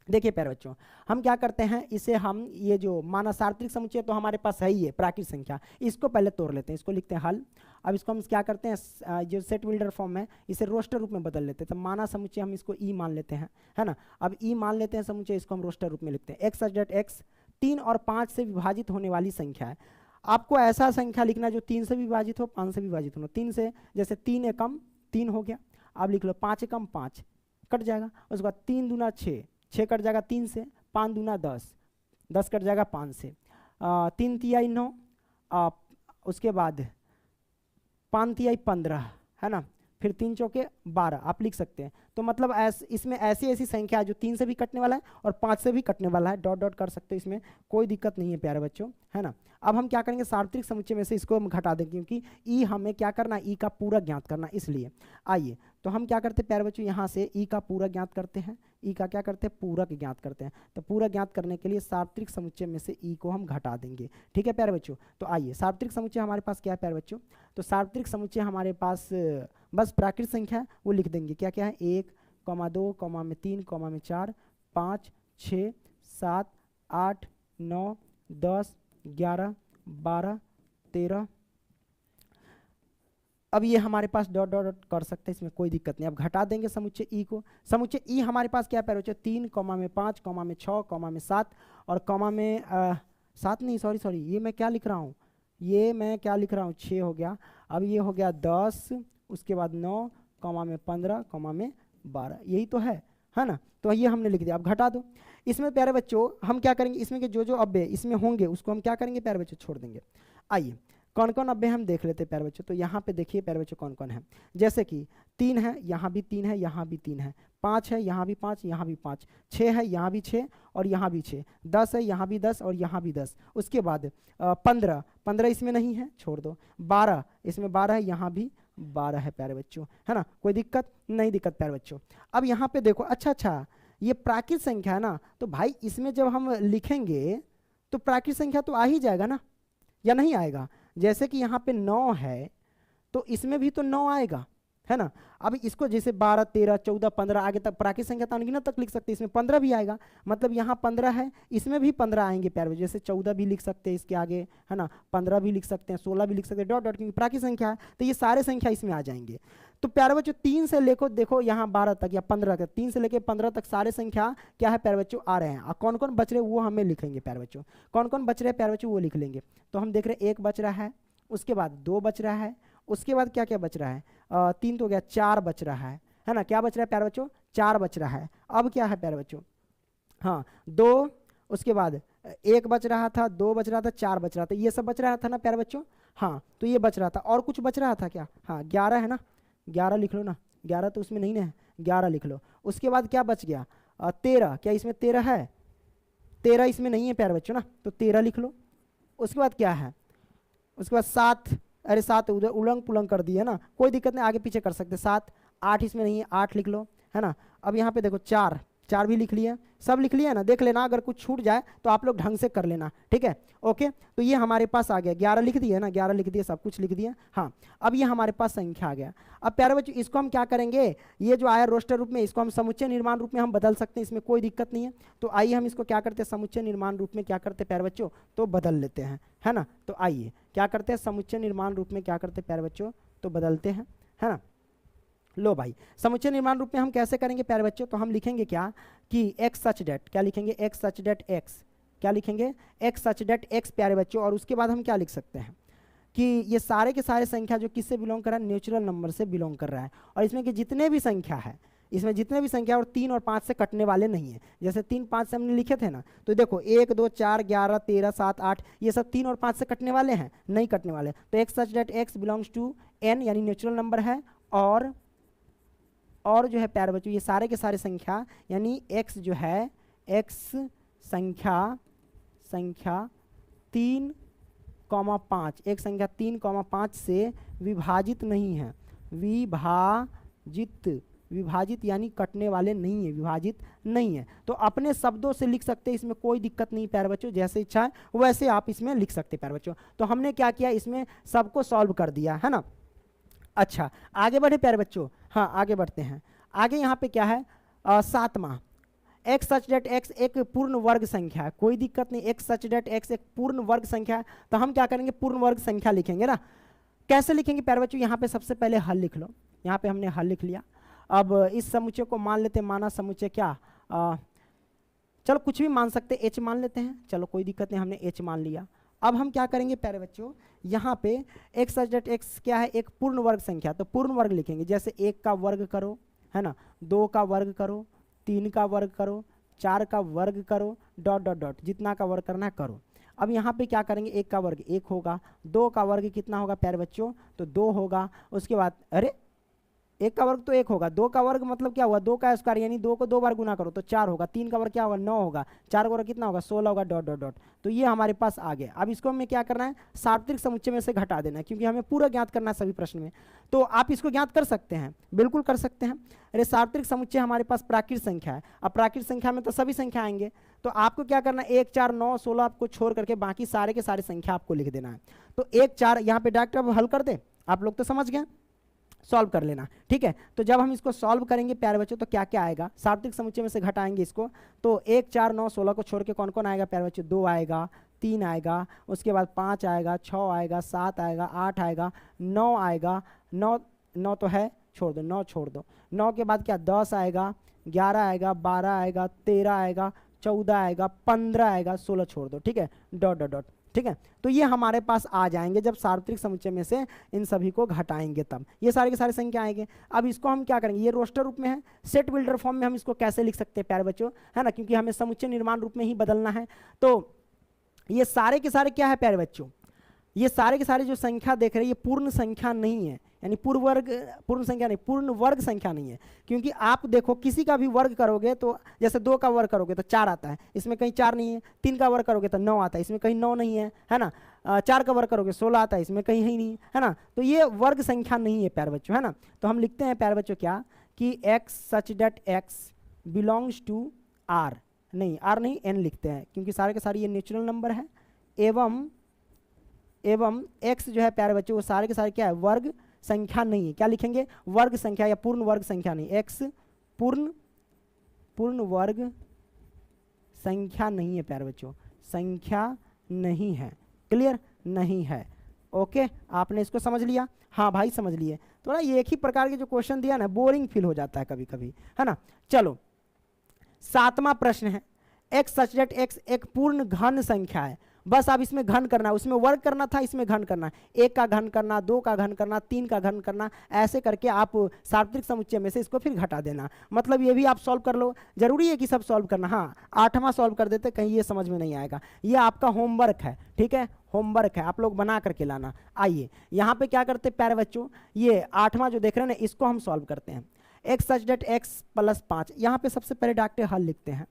देखिए प्यारे बच्चों, हम क्या करते हैं, इसे हम ये जो माना सार्वत्रिक समुच्चय तो हमारे पास है ही है प्राकृत संख्या, इसको पहले तोड़ लेते हैं, इसको लिखते हैं हल। अब इसको हम क्या करते हैं, जो सेट बिल्डर फॉर्म है इसे रोस्टर रूप में बदल लेते हैं। तो माना समुच्चय हम इसको ई मान लेते हैं, है ना। अब ई मान लेते हैं समुच्चय, इसको हम रोस्टर रूप में लिखते हैं। एक्स सच दैट एक्स 3 और 5 से विभाजित होने वाली संख्या है। आपको ऐसा संख्या लिखना जो 3 से विभाजित हो, 5 से विभाजित हो। 3 से, जैसे 3 एकम 3 हो गया, अब लिख लो 5 एकम 5, कट जाएगा। उसके बाद 3 दूना 6, 6 कट जाएगा 3 से, 5 दूना 10, 10 कट जाएगा 5 से, 3 तिहाई 9, उसके बाद 5 तिहाई 15, है ना, फिर 3 चौके 12 आप लिख सकते हैं। तो मतलब इसमें ऐसी ऐसी संख्या है जो 3 से भी कटने वाला है और 5 से भी कटने वाला है, डॉट डॉट कर सकते हो, इसमें कोई दिक्कत नहीं है प्यारे बच्चों, है ना। अब हम क्या करेंगे, सार्वत्रिक समुच्चय में से इसको हम घटा देंगे, क्योंकि ई हमें क्या करना है, ई का पूरा ज्ञात करना, इसलिए आइए तो हम क्या करते हैं प्यारे बच्चों, यहाँ से ई का पूरा ज्ञात करते हैं, ई का क्या करते हैं, पूरक ज्ञात करते हैं। तो पूरा ज्ञात करने के लिए सार्वत्रिक समुच्चय में से ई को हम घटा देंगे, ठीक है प्यारे बच्चों। तो आइए सार्वत्रिक समुच्चय हमारे पास क्या है प्यारे बच्चों, तो सार्वत्रिक समुच्चय हमारे पास बस प्राकृत संख्या वो लिख देंगे, क्या क्या है, 1, 2, 3, 4, 5, 6, 7, 8, 9, 10, 11, 12, 13। अब ये हमारे पास डॉट डॉट डॉट कर सकते हैं, इसमें कोई दिक्कत नहीं। अब घटा देंगे समुच्चय ई को, समुच्चय ई हमारे पास क्या है 3, 5, 6, 7 और कॉमा में 7 नहीं, सॉरी ये मैं क्या लिख रहा हूँ, 6 हो गया। अब ये हो गया 10, उसके बाद 9, 15, 12, यही तो है ना। तो ये हमने लिख दिया। अब घटा दो। इसमें प्यारे बच्चों हम क्या करेंगे, इसमें के जो अव्यय इसमें होंगे उसको हम क्या करेंगे प्यारे बच्चों, छोड़ देंगे। आइए कौन कौन अव्यय हम देख लेते हैं प्यारे बच्चों। तो यहाँ पे देखिए प्यारे बच्चों कौन कौन है, जैसे कि 3 है, यहाँ भी 3 है, यहाँ भी 3 है, 5 है, यहाँ भी 5, यहाँ भी 5, 6 है, यहाँ भी 6 और यहाँ भी 6, 10 है, यहाँ भी 10 और यहाँ भी 10। उसके बाद 15 इसमें नहीं है, छोड़ दो। 12 इसमें 12 है, यहाँ भी 12 है प्यारे बच्चों, है ना, कोई दिक्कत नहीं, दिक्कत प्यारे बच्चों। अब यहाँ पे देखो, अच्छा ये प्राकृत संख्या है ना, तो भाई इसमें जब हम लिखेंगे तो प्राकृत संख्या तो आ ही जाएगा ना, या नहीं आएगा। जैसे कि यहाँ पे 9 है तो इसमें भी तो 9 आएगा, है ना। अब इसको जैसे 12, 13, 14, 15 आगे तक प्राकृत संख्या तो अनगिनत तक लिख सकते हैं, इसमें 15 भी आएगा, मतलब यहाँ 15 है, इसमें भी 15 आएंगे प्यारे, जैसे 14 भी लिख सकते हैं इसके आगे, है ना, 15 भी लिख सकते हैं, 16 भी लिख सकते हैं, डॉट डॉट, क्योंकि प्राकृत संख्या है तो ये सारे संख्या इसमें आ जाएंगे। तो प्यारे बच्चों 3 से लेकर देखो यहाँ 12 तक या 15 तक, 3 से लेकर 15 तक सारे संख्या क्या है प्यारे बच्चों आ रहे हैं। और कौन कौन बच रहे वो हमें लिखेंगे प्यारे बच्चों, कौन कौन बच रहे हैं प्यारे बच्चों वो लिख लेंगे। तो हम देख रहे हैं 1 बच रहा है, उसके बाद 2 बच रहा है, उसके बाद क्या क्या बच रहा है, 3 तो हो गया, 4 बच रहा है ना, क्या बच रहा है प्यारे बच्चों, 4 बच रहा है। अब क्या है प्यारे बच्चों, हाँ 2, उसके बाद 1 बच रहा था, 2 बच रहा था, 4 बच रहा था, ये सब बच रहा था ना प्यारे बच्चों, हाँ तो ये बच रहा था। और कुछ बच रहा था क्या, हाँ 11 है ना, 11 लिख लो ना, 11 तो उसमें नहीं है, 11 लिख लो। उसके बाद क्या बच गया, 13, क्या इसमें 13 है, 13 इसमें नहीं है प्यारे बच्चों ना, तो 13 लिख लो। उसके बाद क्या है, उसके बाद 7, अरे 7 उधर उलंग पुलंग कर दिया ना, कोई दिक्कत नहीं, आगे पीछे कर सकते। 7, 8 इसमें नहीं है, 8 लिख लो, है ना। अब यहाँ पे देखो 4 भी लिख लिया, सब लिख लिया ना, देख लेना अगर कुछ छूट जाए तो आप लोग ढंग से कर लेना, ठीक है, ओके। तो ये हमारे पास आ गया, 11 लिख दिया ना, 11 लिख दिया, सब कुछ लिख दिया, हाँ। अब ये हमारे पास संख्या आ गया। अब प्यारे बच्चों इसको हम क्या करेंगे, ये जो आया रोस्टर रूप में, इसको हम समुच्चय निर्माण रूप में हम बदल सकते हैं, इसमें कोई दिक्कत नहीं है। तो आइए हम इसको क्या करते हैं, समुच्चय निर्माण रूप में क्या करते हैं प्यारे बच्चों, तो बदल लेते हैं, है ना। तो आइए क्या करते हैं, समुच्चय निर्माण रूप में क्या करते हैं प्यारे बच्चों, तो बदलते हैं, है ना। लो भाई समुच्चय निर्माण रूप में हम कैसे करेंगे प्यारे बच्चों, तो हम लिखेंगे क्या कि एक्स सच डेट, क्या लिखेंगे, एक्स सच डेट एक्स, क्या लिखेंगे, एक्स सच डेट एक्स प्यारे बच्चों। और उसके बाद हम क्या लिख सकते हैं कि ये सारे के सारे संख्या जो किससे बिलोंग कर रहा है, नेचुरल नंबर से बिलोंग कर रहा है। और इसमें कि जितने भी संख्या है, इसमें जितने भी संख्या और 3 और 5 से कटने वाले नहीं है, जैसे 3, 5 से हमने लिखे थे ना, तो देखो 1, 2, 4, 11, 13, 7, 8 ये सब 3 और 5 से कटने वाले हैं, नहीं कटने वाले। तो x such that x belongs to n यानी नेचुरल नंबर है। और जो है प्यारे बच्चों ये सारे के सारे संख्या यानी x जो है, x संख्या 3,5, एक संख्या 3,5 से विभाजित नहीं है, विभाजित यानी कटने वाले नहीं है, विभाजित नहीं है। तो अपने शब्दों से लिख सकते हैं, इसमें कोई दिक्कत नहीं प्यारे बच्चों, जैसे इच्छा है वैसे आप इसमें लिख सकते हैं प्यारे बच्चों। तो हमने क्या किया, इसमें सबको सॉल्व कर दिया, है ना। अच्छा आगे बढ़े प्यारे बच्चों, हाँ आगे बढ़ते हैं। आगे यहाँ पे क्या है, 7वां, एक्स सच डेट एक्स एक पूर्ण वर्ग संख्या है, कोई दिक्कत नहीं, एक्स सच डेट एक्स एक पूर्ण वर्ग संख्या है, तो हम क्या करेंगे, पूर्ण वर्ग संख्या लिखेंगे ना। कैसे लिखेंगे प्यारे बच्चों, यहाँ पे सबसे पहले हल लिख लो, यहाँ पे हमने हल लिख लिया। अब इस समुच्चय को मान लेते हैं, माना समुच्चय क्या, चलो कुछ भी मान सकते, एच मान लेते हैं, चलो कोई दिक्कत नहीं, हमने एच मान लिया। अब हम क्या करेंगे प्यारे बच्चों, यहाँ पे एक्स सच डेट एक्स क्या है, एक पूर्ण वर्ग संख्या, तो पूर्ण वर्ग लिखेंगे, जैसे 1 का वर्ग करो, है ना, 2 का वर्ग करो, 3 का वर्ग करो, 4 का वर्ग करो, डॉट डॉट डॉट, जितना का वर्ग करना है करो। अब यहाँ पे क्या करेंगे, 1 का वर्ग 1 होगा, 2 का वर्ग कितना होगा प्यारे बच्चों, तो 2 होगा। उसके बाद अरे 1 का वर्ग तो 1 होगा, 2 का वर्ग मतलब क्या हुआ, 2 का स्क्वायर, यानी 2 को 2 बार गुना करो तो 4 होगा, 3 का वर्ग क्या होगा 9 होगा, 4 का वर्ग कितना होगा 16 होगा, डॉट डॉट डॉट। तो ये हमारे पास आ गया। अब इसको हमें क्या करना है, सार्वत्रिक समुच्चय में से घटा देना है, क्योंकि हमें पूरा ज्ञात करना है सभी प्रश्न में। तो आप इसको ज्ञात कर सकते हैं, बिल्कुल कर सकते हैं। अरे सार्वत्रिक समुच्चय हमारे पास प्राकृत संख्या है, अब प्राकृत संख्या में तो सभी संख्या आएंगे, तो आपको क्या करना है, 1 4 9 16 आपको छोड़ करके बाकी सारे के सारे संख्या आपको लिख देना है। तो 1 4 यहाँ पे डायरेक्ट अब हल कर दे, आप लोग तो समझ गए, सॉल्व कर लेना, ठीक है। तो जब हम इसको सॉल्व करेंगे प्यारे बच्चों, तो क्या क्या आएगा, सार्वत्रिक समुच्चय में से घटाएंगे इसको, तो 1 4 9 16 को छोड़ के कौन कौन आएगा प्यारे बच्चों, 2 आएगा, 3 आएगा, उसके बाद 5 आएगा, 6 आएगा, 7 आएगा, 8 आएगा, 9 आएगा, 9 तो है, छोड़ दो, 9 छोड़ दो, 9 के बाद क्या 10 आएगा, 11 आएगा, 12 आएगा, 13 आएगा, 14 आएगा, 15 आएगा, 16 छोड़ दो, ठीक है, डॉट डॉट डॉट, ठीक है। तो ये हमारे पास आ जाएंगे जब सार्वत्रिक समुच्चय में से इन सभी को घटाएंगे, तब ये सारे के सारे संख्या आएंगे। अब इसको हम क्या करेंगे, ये रोस्टर रूप में है, सेट बिल्डर फॉर्म में हम इसको कैसे लिख सकते हैं प्यारे बच्चों, है ना, क्योंकि हमें समुच्चय निर्माण रूप में ही बदलना है। तो ये सारे के सारे क्या है प्यारे बच्चों, ये सारे के सारे जो संख्या देख रहे हैं ये पूर्ण संख्या नहीं है, यानी पूर्ण संख्या नहीं, पूर्ण वर्ग संख्या नहीं है। क्योंकि आप देखो किसी का भी वर्ग करोगे तो जैसे 2 का वर्ग करोगे तो 4 आता है, इसमें कहीं 4 नहीं है, 3 का वर्ग करोगे तो 9 आता है, इसमें कहीं 9 नहीं है ना, 4 का वर्ग करोगे 16 आता है, इसमें कहीं ही नहीं है ना। तो ये वर्ग संख्या नहीं है प्यारे बच्चों, है ना। तो हम लिखते हैं प्यारे बच्चों क्या, कि x such that x belongs to R, नहीं आर नहीं एन लिखते हैं, क्योंकि सारे के सारे ये नेचुरल नंबर है, एवं एक्स जो है प्यारे बच्चों वो सारे के सारे क्या है, वर्ग संख्या नहीं है। क्या लिखेंगे, वर्ग संख्या या पूर्ण वर्ग संख्या नहीं, एक्स पूर्ण वर्ग संख्या नहीं है प्यारे बच्चों, संख्या नहीं है, क्लियर नहीं है। ओके, आपने इसको समझ लिया, हाँ भाई समझ लिए। थोड़ा ये एक ही प्रकार के जो क्वेश्चन दिया ना, बोरिंग फील हो जाता है कभी कभी, है ना। चलो 7वां प्रश्न है, एक्स सच डेट एक्स एक पूर्ण घन संख्या है, बस आप इसमें घन करना है, उसमें वर्ग करना था, इसमें घन करना है, 1 का घन करना, 2 का घन करना, 3 का घन करना, ऐसे करके आप सार्वत्रिक समुच्चय में से इसको फिर घटा देना। मतलब ये भी आप सॉल्व कर लो, जरूरी है कि सब सॉल्व करना, हाँ 8वां सॉल्व कर देते, कहीं ये समझ में नहीं आएगा, ये आपका होमवर्क है, ठीक है, होमवर्क है, आप लोग बना करके लाना। आइए यहाँ पे क्या करते प्यारे बच्चों, ये 8वां जो देख रहे हैं ना, इसको हम सॉल्व करते हैं। X such that x plus 5, यहाँ पे सबसे पहले डायरेक्ट हल लिखते हैं।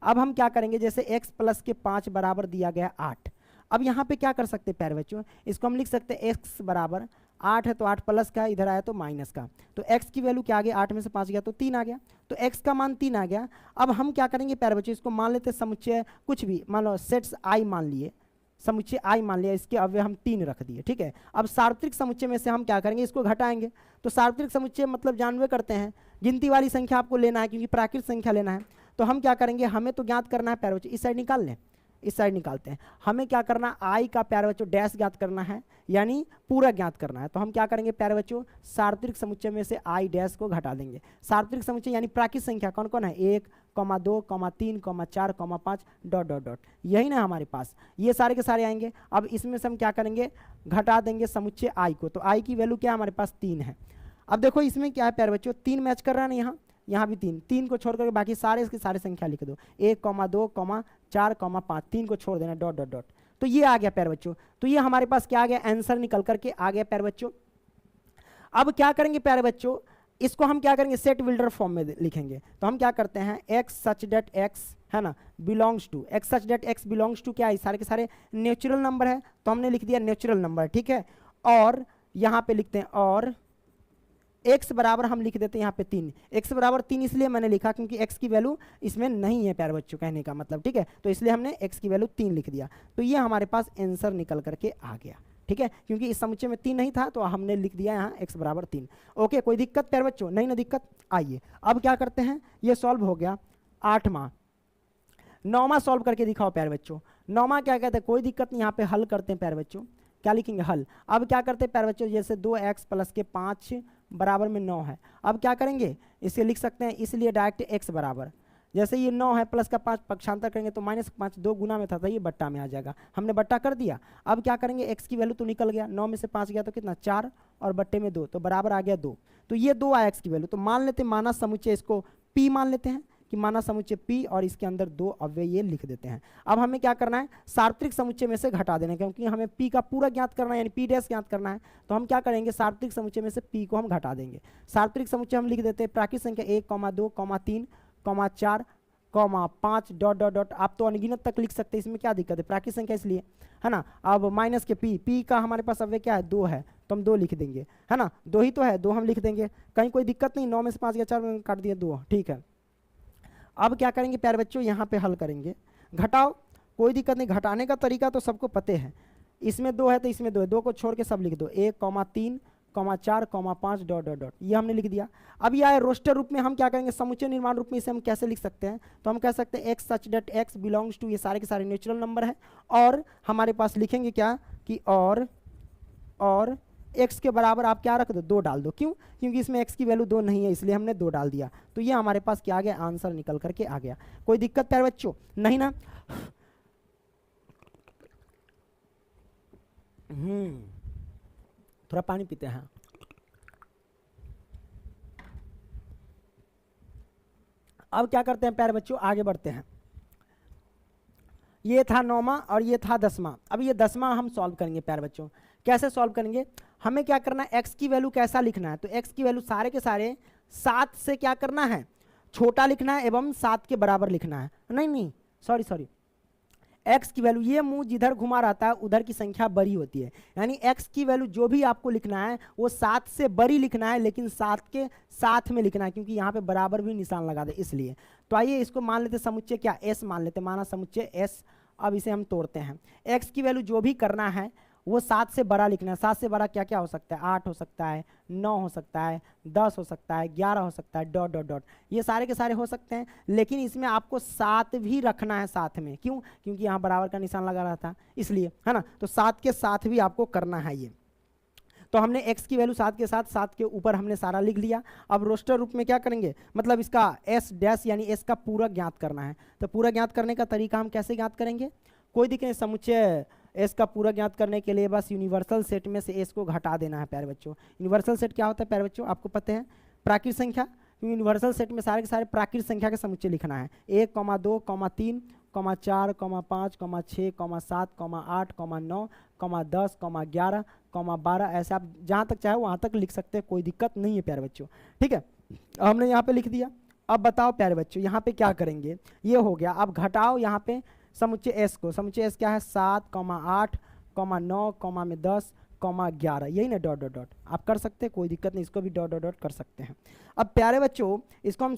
अब हम क्या करेंगे, जैसे x प्लस के 5 बराबर दिया गया 8, अब यहाँ पे क्या कर सकते हैं प्यारे बच्चों, इसको हम लिख सकते हैं x बराबर 8 है तो 8 प्लस का, इधर आया तो माइनस का, तो x की वैल्यू क्या आ गया, 8 में से 5 गया तो 3 आ गया, तो x का मान 3 आ गया। अब हम क्या करेंगे प्यारे बच्चों, इसको मान लेते समुच्चय कुछ भी, मान लो सेट्स i मान लिए, समुच्चय i मान लिया, इसके अव्यय हम 3 रख दिए, ठीक है। अब सार्वत्रिक समुच्चय में से हम क्या करेंगे, इसको घटाएंगे। तो सार्वत्रिक समुच्चय मतलब जानवे करते हैं, गिनती वाली संख्या आपको लेना है, क्योंकि प्राकृत संख्या लेना है। तो हम क्या करेंगे, हमें तो ज्ञात करना है प्यारे बच्चों, इस साइड निकाल लें, इस साइड निकालते हैं, हमें क्या करना, आई का प्यारे बच्चों डैश ज्ञात करना है, यानी पूरा ज्ञात करना है। तो हम क्या करेंगे प्यारे बच्चों, सार्वत्रिक समुच्चय में से आई डैश को घटा देंगे। सार्वत्रिक समुच्चय यानी प्राकृत संख्या कौन कौन है, 1, 2, 3, 4, 5 डॉट डॉट डॉट, यही ना हमारे पास, ये सारे के सारे आएंगे। अब इसमें से हम क्या करेंगे, घटा देंगे समुच्चय आई को, तो आई की वैल्यू क्या हमारे पास 3 है। अब देखो इसमें क्या है प्यारे बच्चों, 3 मैच कर रहा है ना, यहाँ भी 3 को छोड़ करके बाकी सारे इसकी सारे संख्या लिख दो, 1, 2, 4, 5, 3 को छोड़ देना, डॉट डॉट डॉट। तो ये आ गया प्यारे बच्चों, तो ये हमारे पास क्या आ गया, आंसर निकल करके आ गया प्यारे बच्चों। अब क्या करेंगे प्यारे बच्चों, इसको हम क्या करेंगे, सेट बिल्डर फॉर्म में लिखेंगे। तो हम क्या करते हैं, एक्स सच डेट एक्स है ना belongs to, x such that x belongs to क्या है, सारे के सारे नेचुरल नंबर है, तो हमने लिख दिया नेचुरल नंबर, ठीक है। और यहाँ पे लिखते हैं, और x बराबर हम लिख देते हैं यहाँ पे 3, x बराबर 3 इसलिए मैंने लिखा क्योंकि x की वैल्यू इसमें नहीं है प्यारे बच्चों, कहने का मतलब, ठीक है। तो इसलिए हमने x की वैल्यू 3 लिख दिया, तो ये हमारे पास आंसर निकल करके आ गया, ठीक। ठीक है, क्योंकि इस समुच्चय में 3 नहीं था तो हमने लिख दिया यहाँ x बराबर 3। ओके, कोई दिक्कत प्यारे बच्चों? नहीं ना दिक्कत। आइए अब क्या करते हैं, ये सॉल्व हो गया 8वां। 9वां सॉल्व करके दिखाओ प्यारे बच्चों। 9वां क्या कहते हैं, कोई दिक्कत नहीं, यहाँ पे हल करते हैं प्यारे बच्चों। क्या लिखेंगे? हल। अब क्या करते हैं प्यारे बच्चों, जैसे 2x प्लस के 5 बराबर में 9 है, अब क्या करेंगे, इसे लिख सकते हैं, इसलिए डायरेक्ट x बराबर, जैसे ये 9 है प्लस का 5 पक्षांतर करेंगे तो -5 2 गुना में था तो ये बट्टा में आ जाएगा, हमने बट्टा कर दिया। अब क्या करेंगे, x की वैल्यू तो निकल गया, 9 में से 5 गया तो कितना 4 और बट्टे में 2 तो बराबर आ गया 2। तो ये 2 आया x की वैल्यू। तो मान लेते हैं मानस समुच्चय, इसको p मान लेते हैं कि मानस समुच्चय p और इसके अंदर 2 अव्यय ये लिख देते हैं। अब हमें क्या करना है, सार्वत्रिक समुच्चय में से घटा देना है, क्योंकि हमें p का पूरा ज्ञात करना है यानी p डैश ज्ञात करना है। तो हम क्या करेंगे, सार्वत्रिक समुच्चय में से p को हम घटा देंगे। सार्वत्रिक समुच्चय हम लिख देते हैं प्राकृत संख्या 1, 2, 3, 4, 5 डॉट डॉट डॉट। आप तो अनगिनत तक लिख सकते हैं, इसमें क्या दिक्कत है, प्राकृत संख्या इसलिए, है ना। अब माइनस के p का हमारे पास अव्यय क्या है, 2 है तो हम 2 लिख देंगे, है ना, 2 ही तो है, 2 हम लिख देंगे, कहीं कोई दिक्कत नहीं। 9 में से 5 गया 4 में काट दिया 2, ठीक है। अब क्या करेंगे प्यारे बच्चों, यहाँ पे हल करेंगे, घटाओ, कोई दिक्कत नहीं, घटाने का तरीका तो सबको पते हैं। इसमें 2 है तो इसमें 2 है, 2 को छोड़ के सब लिख दो, 1, 3, 4, 5 डॉट डॉट डॉट, ये हमने लिख दिया। अब ये आए रोस्टर रूप में, हम क्या करेंगे, समुच्चय निर्माण रूप में इसे हम कैसे लिख सकते हैं, तो हम कह सकते हैं x such that x belongs to, ये सारे के सारे नेचुरल नंबर है, और हमारे पास लिखेंगे क्या कि और x के बराबर आप क्या रख दो, 2 डाल दो। क्यों? क्योंकि इसमें x की वैल्यू 2 नहीं है, इसलिए हमने 2 डाल दिया। तो ये हमारे पास क्या आ गया, आंसर निकल करके आ गया। कोई दिक्कत प्यारे बच्चों? नहीं ना। थोड़ा पानी पीते हैं। अब क्या करते हैं प्यारे बच्चों, आगे बढ़ते हैं। ये था 9वां और ये था 10वां। अब ये 10वां हम सॉल्व करेंगे प्यारे बच्चों। कैसे सॉल्व करेंगे, हमें क्या करना है, x की वैल्यू कैसा लिखना है, तो x की वैल्यू सारे के सारे 7 से क्या करना है, छोटा लिखना है एवं 7 के बराबर लिखना है। नहीं सॉरी, x की वैल्यू, ये मुंह जिधर घुमा रहता है उधर की संख्या बड़ी होती है, यानी x की वैल्यू जो भी आपको लिखना है वो 7 से बड़ी लिखना है, लेकिन 7 के साथ में लिखना है, क्योंकि यहाँ पे बराबर भी निशान लगा दे इसलिए। तो आइए इसको मान लेते समुच्चय क्या, s मान लेते, माना समुच्चय s। अब इसे हम तोड़ते हैं, x की वैल्यू जो भी करना है वो 7 से बड़ा लिखना है। 7 से बड़ा क्या क्या हो सकता है, 8 हो सकता है, 9 हो सकता है, 10 हो सकता है, 11 हो सकता है, डॉट डॉट डॉट, ये सारे के सारे हो सकते हैं, लेकिन इसमें आपको 7 भी रखना है साथ में। क्यों? क्योंकि यहाँ बराबर का निशान लगा रहा था इसलिए, है ना। तो 7 के साथ भी आपको करना है ये। तो हमने x की वैल्यू 7 के साथ, 7 के ऊपर हमने सारा लिख लिया। अब रोस्टर रूप में क्या करेंगे, मतलब इसका s डैश यानी s का पूरा ज्ञात करना है। तो पूरा ज्ञात करने का तरीका हम कैसे ज्ञात करेंगे, कोई दिक्कत नहीं, समुच्चय s का पूरा ज्ञात करने के लिए बस यूनिवर्सल सेट में से s को घटा देना है प्यारे बच्चों। यूनिवर्सल सेट क्या होता है प्यारे बच्चों, आपको पता है, प्राकृत संख्या। यूनिवर्सल सेट में सारे के सारे प्राकृत संख्या के समुच्चय लिखना है, 1, 2, 3, 4, 5, 6, 7, 8, 9, 10, 11, 12, ऐसे आप जहाँ तक चाहे वहाँ तक लिख सकते हैं, कोई दिक्कत नहीं है प्यारे बच्चों, ठीक है। हमने यहाँ पे लिख दिया। अब बताओ प्यारे बच्चों यहाँ पे क्या करेंगे, ये हो गया। अब घटाओ यहाँ पे समुच्चय s को, समुच्चय s क्या है, 7, 8, 9, 10, 11, यही ना, डॉट डॉट डॉट। आप कर सकते हैं, कोई दिक्कत नहीं, इसको भी डॉट डॉट डॉट कर सकते हैं। अब प्यारे बच्चों इसको हम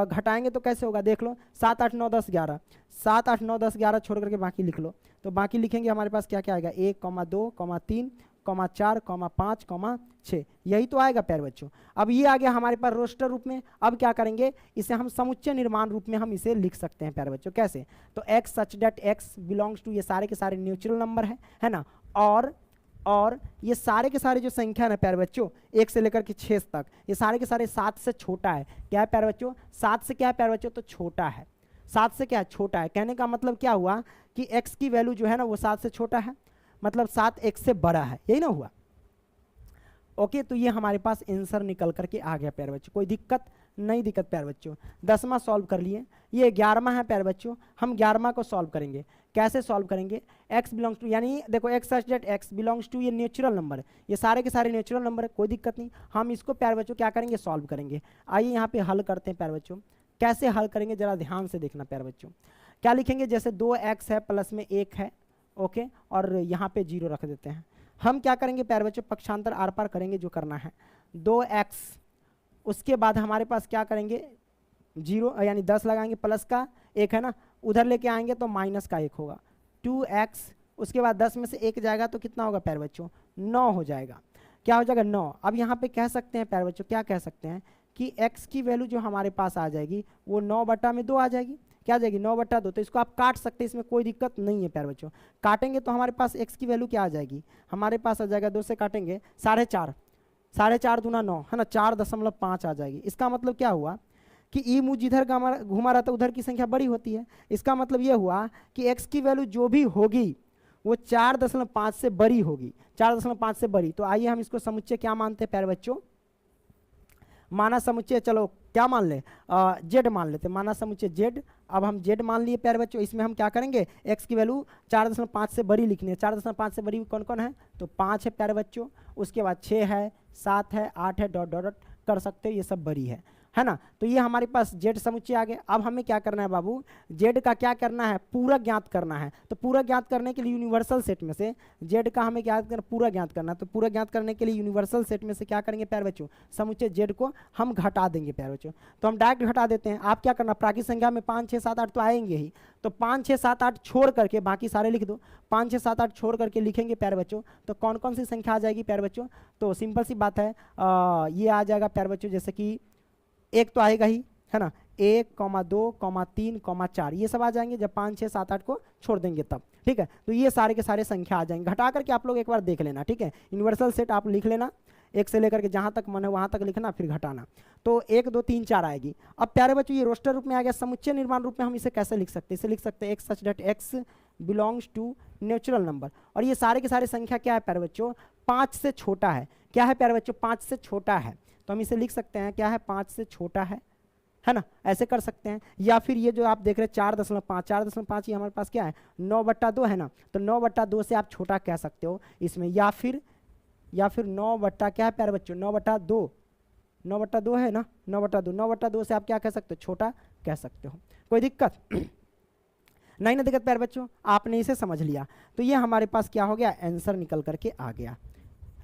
घटाएंगे तो कैसे होगा, देख लो, 7, 8, 9, 10, 11, 7, 8, 9, 10, 11 छोड़ करके बाकी लिख लो। तो बाकी लिखेंगे हमारे पास क्या क्या आएगा, 1, 2, 3, 4, 5, 6, यही तो आएगा प्यारे बच्चों। अब ये आ गया हमारे पास रोस्टर रूप में। अब क्या करेंगे, इसे हम समुच्चय निर्माण रूप में हम इसे लिख सकते हैं प्यारे बच्चों। कैसे, तो x such that x belongs to, ये सारे के सारे नेचुरल नंबर है ना, और ये सारे के सारे जो संख्या है प्यारे बच्चों 1 से लेकर के 6 तक, ये सारे के सारे 7 से छोटा है। क्या है प्यारे बच्चों, 7 से क्या है प्यारे बच्चों, तो छोटा है। 7 से क्या है, छोटा है। कहने का मतलब क्या हुआ कि x की वैल्यू जो है ना वो 7 से छोटा है, मतलब 7 x से बड़ा है, यही ना हुआ। ओके, तो ये हमारे पास आंसर निकल करके आ गया प्यारे बच्चों, कोई दिक्कत नहीं दिक्कत प्यारे बच्चों। 10वां सॉल्व कर लिए, ये 11वां है प्यारे बच्चों। हम 11वां को सॉल्व करेंगे। कैसे सॉल्व करेंगे, x बिलोंग्स टू, यानी देखो x such that x belongs to, ये नेचुरल नंबर है, ये सारे के सारे नेचुरल नंबर है, कोई दिक्कत नहीं। हम इसको प्यारे बच्चों क्या करेंगे, सॉल्व करेंगे। आइए यहाँ पे हल करते हैं प्यारे बच्चों। कैसे हल करेंगे जरा ध्यान से देखना प्यारे बच्चों। क्या लिखेंगे, जैसे 2x है प्लस में 1 है, ओके, और यहाँ पे 0 रख देते हैं। हम क्या करेंगे प्यारे बच्चों, पक्षांतर आर पार करेंगे जो करना है, 2x, उसके बाद हमारे पास क्या करेंगे 0 यानी 10 लगाएंगे, प्लस का 1 है ना, उधर लेके आएंगे तो माइनस का 1 होगा, 2x उसके बाद 10 में से 1 जाएगा तो कितना होगा प्यारे बच्चों, 9 हो जाएगा। क्या हो जाएगा, 9। अब यहाँ पे कह सकते हैं प्यारे बच्चों, क्या कह सकते हैं कि x की वैल्यू जो हमारे पास आ जाएगी वो 9/2 आ जाएगी। क्या आ जाएगी, 9/2। तो इसको आप काट सकते हैं, इसमें कोई दिक्कत नहीं है प्यारे बच्चों। काटेंगे तो हमारे पास x की वैल्यू क्या आ जाएगी, हमारे पास आ जाएगा 2 से काटेंगे 4.5, 4.5 दूना 9 है ना, 4.5 आ जाएगी। इसका मतलब क्या हुआ कि ई मुझ जिधर का हमारा घुमा रहता है उधर की संख्या बड़ी होती है। इसका मतलब ये हुआ कि x की वैल्यू जो भी होगी वो 4.5 से बड़ी होगी, 4.5 से बड़ी। तो आइए हम इसको समुच्चय क्या मानते हैं प्यारे बच्चों, माना समुच्चय, चलो क्या मान ले, जेड मान लेते, माना समुच्चय जेड। अब हम जेड मान लिए प्यारे बच्चों। इसमें हम क्या करेंगे, x की वैल्यू 4.5 से बड़ी लिखनी है। 4.5 से बड़ी कौन कौन है, तो 5 है प्यारे बच्चों, उसके बाद 6 है, 7 है, 8 है, डॉट डॉट कर सकते हो, ये सब बड़ी है ना। तो ये हमारे पास जेड समुच्चय आ गए। अब हमें क्या करना है बाबू, जेड का क्या करना है, पूरा ज्ञात करना है। तो पूरा ज्ञात करने के लिए यूनिवर्सल सेट में से जेड का हमें क्या करना, पूरा ज्ञात करना है। तो पूरा ज्ञात करने के लिए यूनिवर्सल सेट में से क्या करेंगे प्यारे बच्चों, समुच्चय जेड को हम घटा देंगे प्यारे बच्चों। तो हम डायरेक्ट घटा देते हैं। आप क्या करना, प्राकृतिक संख्या में 5, 6, 7, 8 तो आएंगे ही, तो 5, 6, 7, 8 छोड़ करके बाकी सारे लिख दो। 5, 6, 7, 8 छोड़ करके लिखेंगे प्यारे बच्चों, तो कौन कौन सी संख्या आ जाएगी प्यारे बच्चों, तो सिंपल सी बात है, ये आ जाएगा प्यारे बच्चों, जैसे कि 1 तो आएगा ही है ना, 1, 2, 3, 4 ये सब आ जाएंगे जब 5, 6, 7, 8 को छोड़ देंगे तब। ठीक है, तो ये सारे के सारे संख्या आ जाएंगे। घटा करके आप लोग एक बार देख लेना, ठीक है। यूनिवर्सल सेट आप लिख लेना, 1 से लेकर के जहां तक मन है वहां तक लिखना, फिर घटाना। तो 1, 2, 3, 4 आएगी। अब प्यारे बच्चों ये रोस्टर रूप में आ गया। समुच्चय निर्माण रूप में हम इसे कैसे लिख सकते हैं, इसे लिख सकते हैं x such that x belongs to natural number. और ये सारे के सारे संख्या क्या है प्यारे बच्चों, 5 से छोटा है। क्या है प्यारे बच्चों, 5 से छोटा है। तो हम इसे लिख सकते हैं क्या है, 5 से छोटा है ना, ऐसे कर सकते हैं। या फिर ये जो आप देख रहे हैं 4.5, 4.5 ये हमारे पास क्या है, 9/2 है ना, तो 9/2 से आप छोटा कह सकते हो इसमें। या फिर 9 बट्टा क्या है प्यारे बच्चों, 9/2, 9/2 है ना, 9/2, 9/2 से आप क्या कह सकते हो, छोटा कह सकते हो। कोई दिक्कत नहीं ना, दिक्कत प्यारे बच्चों, आपने इसे समझ लिया। तो ये हमारे पास क्या हो गया, आंसर निकल करके आ गया,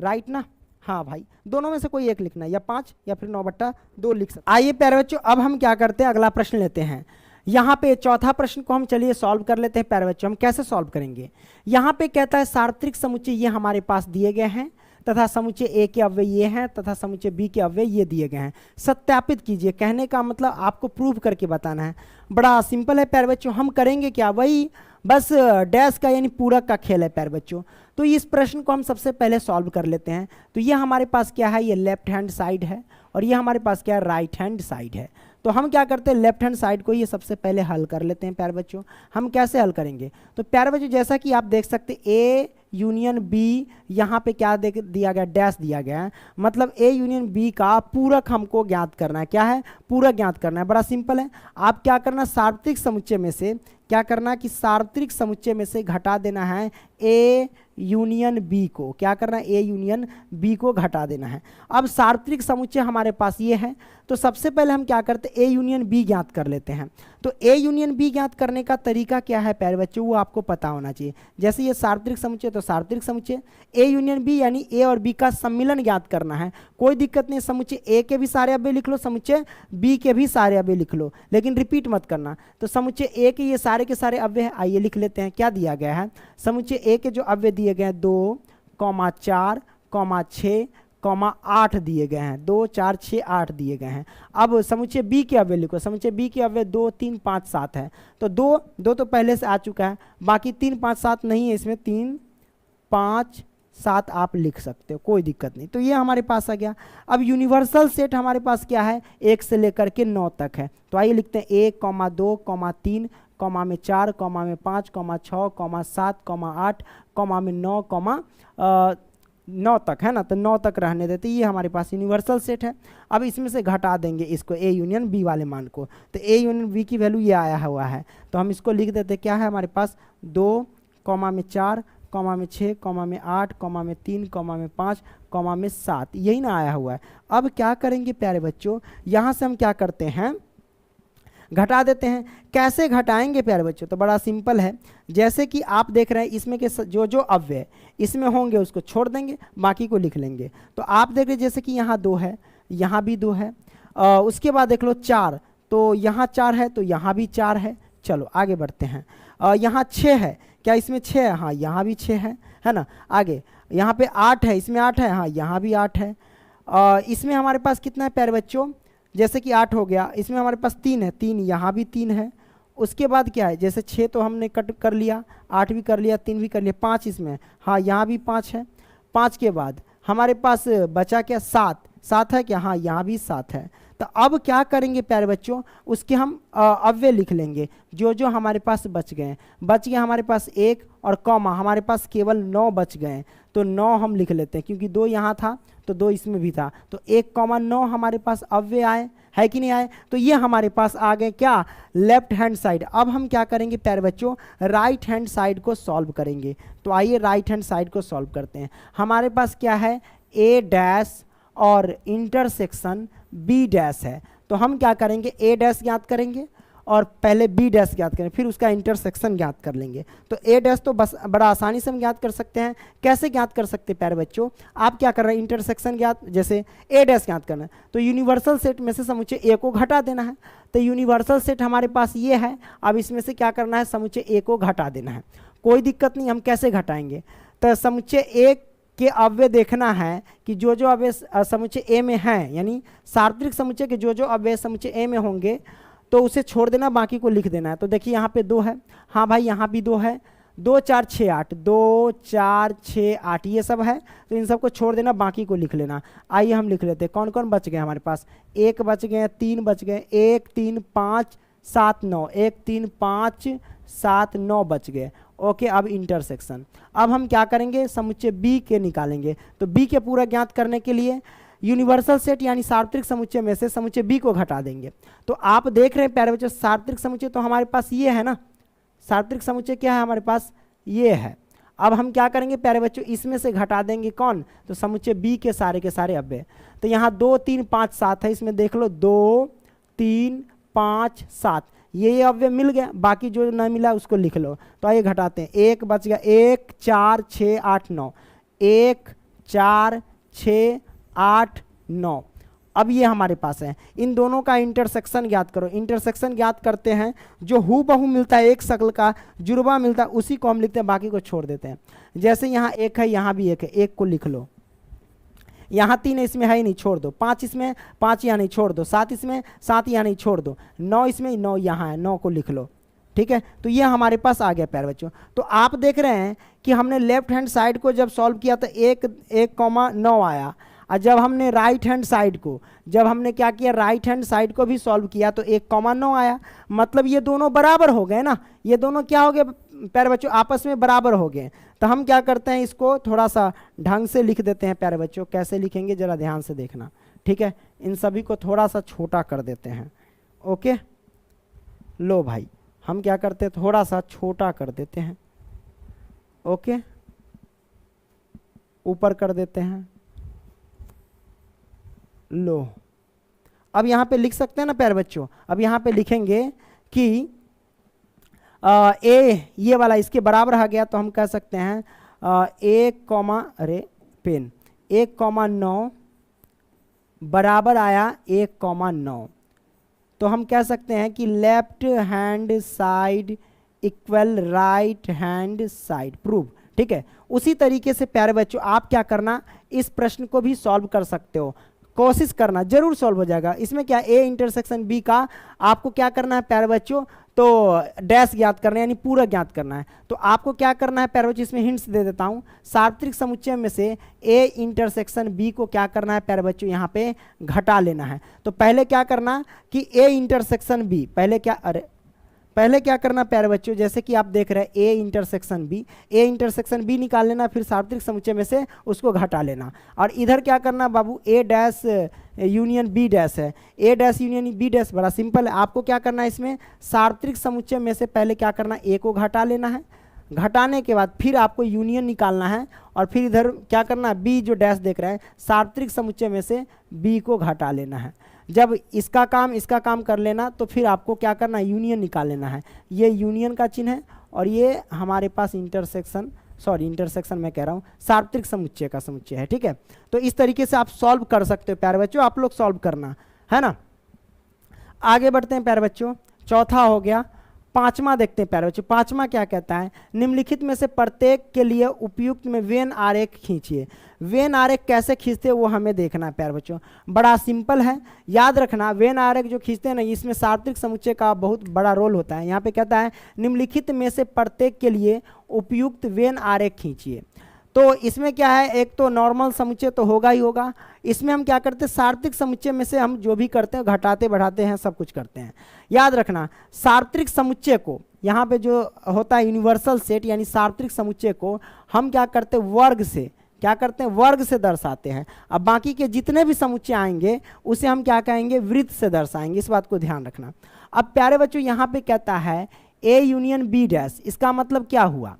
राइट ना। हाँ भाई, दोनों में से कोई एक लिखना है, या 5 या फिर 9/2 लिख सकते। आइए प्यारे बच्चों, अब हम क्या करते हैं, अगला प्रश्न लेते हैं। यहाँ पे चौथा प्रश्न को हम चलिए सॉल्व कर लेते हैं प्यारे बच्चों। हम कैसे सॉल्व करेंगे, यहाँ पे कहता है सार्वत्रिक समुच्चय ये हमारे पास दिए गए हैं, तथा समुच्चय ए के अव्यय ये हैं, तथा समुच्चय बी के अव्यय ये दिए गए हैं। सत्यापित कीजिए, कहने का मतलब आपको प्रूव करके बताना है। बड़ा सिंपल है प्यारे बच्चों। हम करेंगे क्या, वही बस डैश का यानी पूरक का खेल है प्यारे बच्चों। तो इस प्रश्न को हम सबसे पहले सॉल्व कर लेते हैं। तो ये हमारे पास क्या है, ये लेफ्ट हैंड साइड है, और ये हमारे पास क्या है, राइट हैंड साइड है। तो हम क्या करते हैं, लेफ्ट हैंड साइड को ये सबसे पहले हल कर लेते हैं प्यारे बच्चों। हम कैसे हल करेंगे, तो प्यारे बच्चों जैसा कि आप देख सकते हैं ए यूनियन बी, यहाँ पे क्या दिया गया, डैश दिया गया है, मतलब ए यूनियन बी का पूरक हमको ज्ञात करना है। क्या है, पूरक ज्ञात करना है। बड़ा सिंपल है, आप क्या करना, सार्वत्रिक समुच्चय में से क्या करना कि सार्वत्रिक समुच्चय में से घटा देना है ए यूनियन बी को। क्या करना है, ए यूनियन बी को घटा देना है। अब सार्वत्रिक समुच्चय हमारे पास ये है, तो सबसे पहले हम क्या करते हैं, ए यूनियन बी ज्ञात कर लेते हैं। तो ए यूनियन बी ज्ञात करने का तरीका क्या है प्यारे बच्चों, वो आपको पता होना चाहिए। जैसे ये सार्वत्रिक समुच्चय, तो सार्वत्रिक समुच्चय ए यूनियन बी यानी ए और बी का सम्मिलन ज्ञात करना है। कोई दिक्कत नहीं, समुच्चय ए के भी सारे अव्यय लिख लो, समुच्चय बी के भी सारे अव्यय लिख लो, लेकिन रिपीट मत करना। तो समुच्चय ए के ये सारे के सारे अव्यय है, आइए लिख लेते हैं। क्या दिया गया है, समुच्चय ए के जो अव्यय दिए गए हैं 2, 4, 6, 8 दिए गए हैं, 2, 4, 6, 8 दिए गए हैं। अब समुच्चय बी के अव्यय लिखो। समुच्चय बी के अव्यय 2, 3, 5, 7 है। तो 2 तो पहले से आ चुका है, बाकी 3, 5, 7 नहीं है इसमें, 3, 5, 7 आप लिख सकते हो, कोई दिक्कत नहीं। तो ये हमारे पास आ गया। अब यूनिवर्सल सेट हमारे पास क्या है, 1 से लेकर के 9 तक है। तो आइए लिखते हैं 1, 2, 3, 4, 5, 6, 7, 8, 9 तक है ना। तो 9 तक रहने देते, ये हमारे पास यूनिवर्सल सेट है। अब इसमें से घटा देंगे इसको, ए यूनियन बी वाले मान को। तो ए यूनियन बी की वैल्यू ये आया हुआ है, तो हम इसको लिख देते, क्या है हमारे पास 2, 4, 6, 8, 3, 5, 7, यही ना आया हुआ है। अब क्या करेंगे प्यारे बच्चों, यहाँ से हम क्या करते हैं, घटा देते हैं। कैसे घटाएंगे प्यारे बच्चों, तो बड़ा सिंपल है। जैसे कि आप देख रहे हैं इसमें के जो अव्यय इसमें होंगे उसको छोड़ देंगे, बाकी को लिख लेंगे। तो आप देख रहे हैं जैसे कि यहाँ 2 है, यहाँ भी 2 है, उसके बाद देख लो 4, तो यहाँ 4 है, तो यहाँ भी 4 है। चलो आगे बढ़ते हैं। यहाँ 6 है, क्या इसमें 6 है? हाँ यहाँ भी 6 है ना। आगे यहाँ पे 8 है, इसमें 8 है, हाँ यहाँ भी 8 है। इसमें हमारे पास कितना है प्यारे बच्चों? जैसे कि 8 हो गया, इसमें हमारे पास 3 है, 3 यहाँ भी 3 है। उसके बाद क्या है, जैसे 6 तो हमने कट कर लिया, 8 भी कर लिया, 3 भी कर लिया, 5 इसमें, हाँ यहाँ भी 5 है। 5 के बाद हमारे पास बचा क्या? 7 है क्या? हाँ यहाँ भी 7 है। तो अब क्या करेंगे प्यारे बच्चों, उसके हम अव्यय लिख लेंगे जो जो हमारे पास बच गए। बच गए हमारे पास 1 और कॉमा, हमारे पास केवल 9 बच गए, तो 9 हम लिख लेते हैं, क्योंकि 2 यहाँ था तो 2 इसमें भी था, तो 1,9 हमारे पास अव्यय आए, है कि नहीं आए? तो ये हमारे पास आ गए क्या? Left hand side. अब हम क्या करेंगे प्यारे बच्चों, राइट हैंड साइड को सॉल्व करेंगे। तो आइए राइट हैंड साइड को सॉल्व करते हैं। हमारे पास क्या है? ए डैश और इंटरसेक्शन बी डैश है। तो हम क्या करेंगे, ए डैश ज्ञात करेंगे और पहले बी डैश ज्ञात करें, फिर उसका इंटरसेक्शन ज्ञात कर लेंगे। तो ए डैश तो बस बड़ा आसानी से हम ज्ञात कर सकते हैं। कैसे ज्ञात कर सकते हैं प्यारे बच्चों? आप क्या कर रहे हैं, इंटरसेक्शन ज्ञात, जैसे ए डैश ज्ञात करना है तो यूनिवर्सल सेट में से समुच्चय ए को घटा देना है। तो यूनिवर्सल सेट हमारे पास ये है, अब इसमें से क्या करना है, समुच्चय ए को घटा देना है। कोई दिक्कत नहीं, हम कैसे घटाएंगे? तो समुच्चय ए के अव्यय देखना है कि जो जो अव्यय समुच्चय ए में हैं, यानी सार्वत्रिक समुच्चय के जो जो अव्यय समुच्चय ए में होंगे तो उसे छोड़ देना, बाकी को लिख देना है। तो देखिए यहाँ पे 2 है, हाँ भाई यहाँ भी 2 है, 2 4 6 8, 2 4 6 8 ये सब है, तो इन सब को छोड़ देना, बाकी को लिख लेना। आइए हम लिख लेते हैं कौन कौन बच गए हमारे पास। 1 बच गए, 3 बच गए, 1 3 5 7 9, 1 3 5 7 9 बच गए। ओके, अब इंटरसेक्शन। अब हम क्या करेंगे, समुच्चय बी के निकालेंगे। तो बी के पूरा ज्ञात करने के लिए यूनिवर्सल सेट यानी सार्वत्रिक समुच्चय में से समुच्चय बी को घटा देंगे। तो आप देख रहे हैं प्यारे बच्चों, सार्वत्रिक समुच्चय तो हमारे पास ये है ना, सार्वत्रिक समुच्चय क्या है हमारे पास, ये है। अब हम क्या करेंगे प्यारे बच्चों, इसमें से घटा देंगे कौन, तो समुच्चय बी के सारे अव्यय। तो यहाँ 2 3 5 7 है, इसमें देख लो 2 3 5 7 ये अव्यय मिल गया, बाकी जो न मिला उसको लिख लो। तो आइए घटाते हैं, 1 बच गया, 1 4 6 8 9, 1 4 6 8 9। अब ये हमारे पास है, इन दोनों का इंटरसेक्शन ज्ञात करो। इंटरसेक्शन ज्ञात करते हैं, जो हूबहू मिलता है एक शक्ल का जुड़वा मिलता है उसी को हम लिखते हैं, बाकी को छोड़ देते हैं। जैसे यहाँ 1 है, यहाँ भी 1 है, 1 को लिख लो। यहाँ 3 है, इसमें है ही नहीं, छोड़ दो। 5 इसमें, 5 यहाँ नहीं, छोड़ दो। 7 इसमें, 7 यहाँ नहीं, छोड़ दो। 9 इसमें, 9 यहाँ है, 9 को लिख लो। ठीक है, तो ये हमारे पास आ गया प्यारे बच्चों। तो आप देख रहे हैं कि हमने लेफ्ट हैंड साइड को जब सॉल्व किया तो 1,9 आया, और जब हमने राइट हैंड साइड को, जब हमने क्या किया, राइट हैंड साइड को भी सॉल्व किया तो 1,9 आया। मतलब ये दोनों बराबर हो गए ना, ये दोनों क्या हो गए प्यारे बच्चों, आपस में बराबर हो गए। तो हम क्या करते हैं, इसको थोड़ा सा ढंग से लिख देते हैं प्यारे बच्चों। कैसे लिखेंगे जरा ध्यान से देखना, ठीक है। इन सभी को थोड़ा सा छोटा कर देते हैं। ओके, लो भाई, हम क्या करते हैं, थोड़ा सा छोटा कर देते हैं। ओके, ऊपर कर देते हैं। लो, अब यहाँ पे लिख सकते हैं ना प्यारे बच्चों। अब यहाँ पे लिखेंगे कि ए ये वाला इसके बराबर आ गया, तो हम कह सकते हैं 1,9 बराबर आया 1,9। तो हम कह सकते हैं कि left hand side equal right hand side, prove. ठीक है, उसी तरीके से प्यारे बच्चों आप क्या करना, इस प्रश्न को भी सॉल्व कर सकते हो। कोशिश करना, जरूर सॉल्व हो जाएगा। इसमें क्या, ए इंटरसेक्शन बी का आपको क्या करना है प्यारे बच्चों, तो डैश ज्ञात करना है, यानी पूरा ज्ञात करना है। तो आपको क्या करना है प्यारे बच्चों, इसमें हिंट्स दे देता हूं। सार्वत्रिक समुच्चय में से ए इंटरसेक्शन बी को क्या करना है प्यारे बच्चों, यहाँ पे घटा लेना है। तो पहले क्या करना कि ए इंटरसेक्शन बी, पहले क्या करना प्यारे बच्चों, जैसे कि आप देख रहे हैं ए इंटरसेक्शन बी निकाल लेना, फिर सार्वत्रिक समुच्चय में से उसको घटा लेना। और इधर क्या करना बाबू, ए डैश यूनियन बी डैश है, ए डैश यूनियन बी डैश, बड़ा सिंपल है। आपको क्या करना है, इसमें सार्वत्रिक समुच्चय में से पहले क्या करना, ए को घटा लेना है। घटाने के बाद फिर आपको यूनियन निकालना है, और फिर इधर क्या करना, बी जो डैश देख रहे हैं सार्वत्रिक समुच्चय में से बी को घटा लेना है। जब इसका काम कर लेना तो फिर आपको क्या करना, यूनियन निकाल लेना है। ये यूनियन का चिन्ह है, और ये हमारे पास इंटरसेक्शन मैं कह रहा हूँ, सार्वत्रिक समुच्चय का समुच्चय है। ठीक है, तो इस तरीके से आप सॉल्व कर सकते हो प्यारे बच्चों, आप लोग सॉल्व करना है ना। आगे बढ़ते हैं प्यारे बच्चों, चौथा हो गया पांचवा देखते हैं प्यारे बच्चों। पांचवा क्या कहता है, निम्नलिखित में से प्रत्येक के लिए उपयुक्त में वेन आरेख खींचिए। वेन आरेख कैसे खींचते हैं वो हमें देखना है प्यारे बच्चों। बड़ा सिंपल है, याद रखना वेन आरेख जो खींचते हैं ना, इसमें सार्वत्रिक समुच्चय का बहुत बड़ा रोल होता है। यहाँ पे कहता है निम्नलिखित में से प्रत्येक के लिए उपयुक्त वेन आरेख खींचिए। तो इसमें क्या है, एक तो नॉर्मल समुच्चय तो होगा ही होगा। इसमें हम क्या करते हैं, सार्वत्रिक समुच्चय में से हम जो भी करते हैं घटाते बढ़ाते हैं, सब कुछ करते हैं। याद रखना सार्वत्रिक समुच्चय को, यहाँ पे जो होता है यूनिवर्सल सेट यानी सार्वत्रिक समुच्चय को हम क्या करते हैं, वर्ग से, क्या करते हैं, वर्ग से दर्शाते हैं। अब बाकी के जितने भी समुच्चय आएंगे उसे हम क्या कहेंगे, वृत्त से दर्शाएंगे। इस बात को ध्यान रखना। अब प्यारे बच्चों यहाँ पे कहता है ए यूनियन बी डैश, इसका मतलब क्या हुआ,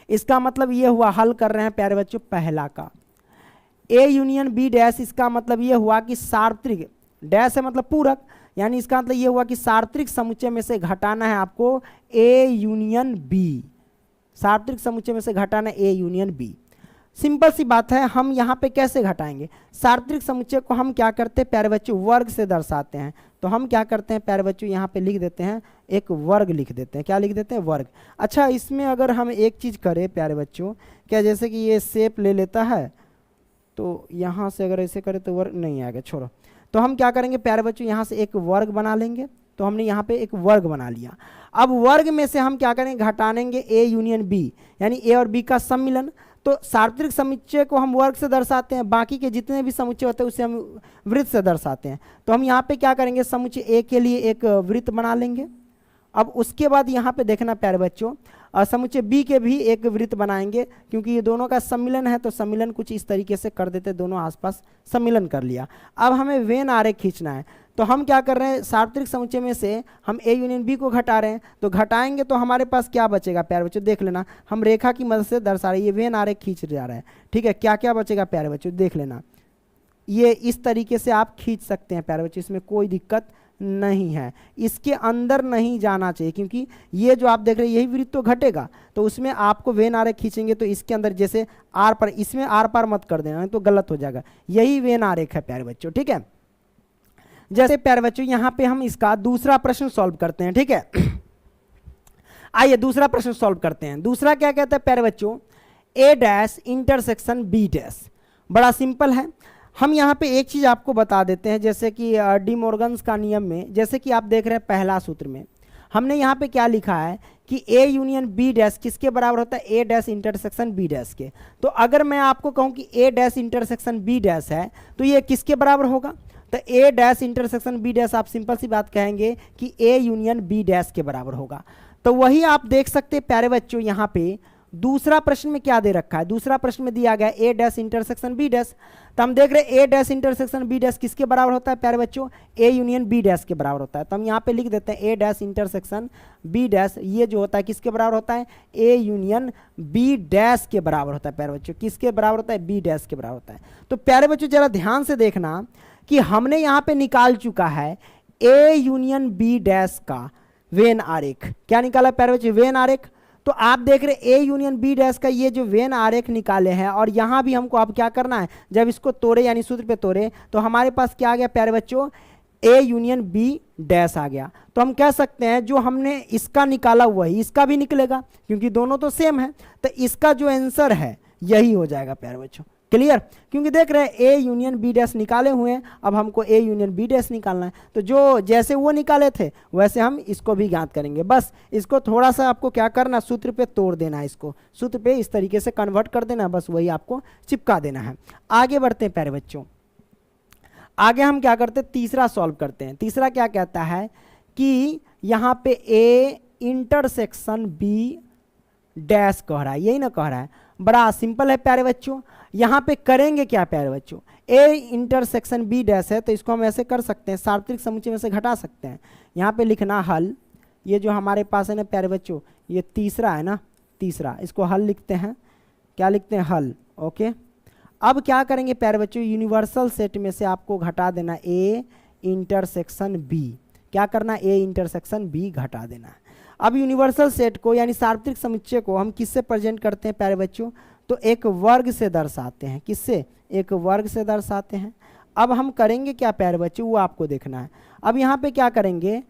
इसका मतलब ये हुआ, हल कर रहे हैं प्यारे बच्चों पहला का, ए यूनियन बी डैश, इसका मतलब ये हुआ कि सार्वत्रिक, डैश है मतलब पूरक, यानी इसका मतलब ये हुआ कि सार्वत्रिक समुच्चय में से घटाना है आपको ए यूनियन बी, सार्वत्रिक समुच्चय में से घटाना ए यूनियन बी। सिंपल सी बात है, हम यहाँ पे कैसे घटाएंगे, सार्वत्रिक समुच्चय को हम क्या करते हैं प्यारे बच्चों, वर्ग से दर्शाते हैं। तो हम क्या करते हैं प्यारे बच्चों, यहाँ पे लिख देते हैं, एक वर्ग लिख देते हैं। क्या लिख देते हैं, वर्ग। अच्छा, इसमें अगर हम एक चीज़ करें प्यारे बच्चों, क्या जैसे कि ये शेप ले लेता है, तो यहाँ से अगर ऐसे करें तो वर्ग नहीं आएगा, छोड़ो। तो हम क्या करेंगे प्यारे बच्चों, यहाँ से एक वर्ग बना लेंगे। तो हमने यहाँ पे एक वर्ग बना लिया। अब वर्ग में से हम क्या करेंगे, घटानेंगे ए यूनियन बी, यानी ए और बी का सम्मिलन। तो सार्वत्रिक समुच्चय को हम वर्ग से दर्शाते हैं, बाकी के जितने भी समुच्चय होते हैं उसे हम वृत्त से दर्शाते हैं। तो हम यहाँ पे क्या करेंगे, समुच्चय ए के लिए एक वृत्त बना लेंगे। अब उसके बाद यहाँ पे देखना प्यारे बच्चों, समुच्चय बी के भी एक वृत्त बनाएंगे, क्योंकि ये दोनों का सम्मिलन है। तो सम्मिलन कुछ इस तरीके से कर देते, दोनों आसपास सम्मिलन कर लिया। अब हमें वेन आरेख खींचना है। तो हम क्या कर रहे हैं, सार्वत्रिक समुच्चय में से हम ए यूनियन बी को घटा रहे हैं। तो घटाएंगे तो हमारे पास क्या बचेगा प्यारे बच्चों, देख लेना, हम रेखा की मदद से दर्शा रहे हैं, ये वेन आरेख खींच जा रहा है। ठीक है, क्या क्या बचेगा प्यारे बच्चों, देख लेना। ये इस तरीके से आप खींच सकते हैं प्यारे बच्चों, इसमें कोई दिक्कत नहीं है। इसके अंदर नहीं जाना चाहिए, क्योंकि ये जो आप देख रहे हैं यही वृत्त तो घटेगा। तो उसमें आपको वेन आरेख खींचेंगे तो इसके अंदर जैसे आर पर, इसमें आर पार मत कर देना, तो गलत हो जाएगा। यही वेन आरेख है प्यारे बच्चों। ठीक है, जैसे प्यारे बच्चों यहाँ पे हम इसका दूसरा प्रश्न सॉल्व करते हैं। ठीक है, आइए दूसरा प्रश्न सॉल्व करते हैं। दूसरा क्या कहता है प्यारे बच्चों, ए डैश इंटरसेक्शन बी डैश। बड़ा सिंपल है। हम यहाँ पे एक चीज़ आपको बता देते हैं, जैसे कि डी मॉर्गन्स का नियम में, जैसे कि आप देख रहे हैं पहला सूत्र में हमने यहाँ पे क्या लिखा है कि ए यूनियन बी डैश किसके बराबर होता है, ए डैश इंटरसेक्शन बी डैश के। तो अगर मैं आपको कहूँ कि ए डैश इंटरसेक्शन बी डैश है तो ये किसके बराबर होगा, तो ए डैश इंटरसेक्शन बी डैश, आप सिंपल सी बात कहेंगे कि ए यूनियन बी डैश के बराबर होगा। तो वही आप देख सकते हैं प्यारे बच्चों, यहाँ पे दूसरा प्रश्न में क्या दे रखा है, दूसरा प्रश्न में दिया गया ए डैश इंटरसेक्शन बी डैश। तो हम देख रहे हैं ए डैश इंटरसेक्शन बी डैश किसके बराबर होता है प्यारे बच्चों, ए यूनियन बी डैश के बराबर होता है। तो हम यहाँ पे लिख देते हैं ए डैश इंटरसेक्शन बी डैश, ये जो होता है किसके बराबर होता है, ए यूनियन बी डैश के बराबर होता है प्यारे बच्चों। किसके बराबर होता है, बी डैश के बराबर होता है। तो प्यारे बच्चों जरा ध्यान से देखना कि हमने यहाँ पे निकाल चुका है ए यूनियन बी डैश का वेन आरेख। क्या निकाला प्यारे बच्चों, वेन आरेख। तो आप देख रहे ए यूनियन बी डैश का ये जो वेन आरेख निकाले हैं, और यहाँ भी हमको अब क्या करना है, जब इसको तोड़े यानी सूत्र पे तोड़े तो हमारे पास क्या आ गया प्यारे बच्चों, ए यूनियन बी डैश आ गया। तो हम कह सकते हैं जो हमने इसका निकाला हुआ है इसका भी निकलेगा, क्योंकि दोनों तो सेम है। तो इसका जो आंसर है यही हो जाएगा प्यारे बच्चों। क्लियर, क्योंकि देख रहे हैं ए यूनियन बी डैश निकाले हुए हैं, अब हमको ए यूनियन बी डैश निकालना है। तो जो जैसे वो निकाले थे वैसे हम इसको भी ज्ञात करेंगे। बस इसको थोड़ा सा आपको क्या करना, सूत्र पे तोड़ देना है, इसको सूत्र पे इस तरीके से कन्वर्ट कर देना, बस वही आपको चिपका देना है। आगे बढ़ते हैं प्यारे बच्चों, आगे हम क्या करते हैं, तीसरा सॉल्व करते हैं। तीसरा क्या कहता है कि यहाँ पे ए इंटरसेक्शन बी डैश कह रहा है, यही ना कह रहा है। बड़ा सिंपल है प्यारे बच्चों। यहाँ पे करेंगे क्या प्यारे बच्चों, ए इंटरसेक्शन बी डैश है तो इसको हम ऐसे कर सकते हैं, सार्वत्रिक समुच्चय में से घटा सकते हैं। यहाँ पे लिखना हल, ये जो हमारे पास है ना प्यारे बच्चों, ये तीसरा है ना, तीसरा, इसको हल लिखते हैं। क्या लिखते हैं, हल। ओके, अब क्या करेंगे प्यारे बच्चों, यूनिवर्सल सेट में से आपको घटा देना ए इंटरसेक्शन बी। क्या करना, ए इंटरसेक्शन बी घटा देना है। अब यूनिवर्सल सेट को यानी सार्वत्रिक समुच्चय को हम किससे प्रेजेंट करते हैं प्यारे बच्चों, तो एक वर्ग से दर्शाते हैं। किससे, एक वर्ग से दर्शाते हैं। अब हम करेंगे क्या प्यारे बच्चों, वो आपको देखना है। अब यहाँ पे क्या करेंगे,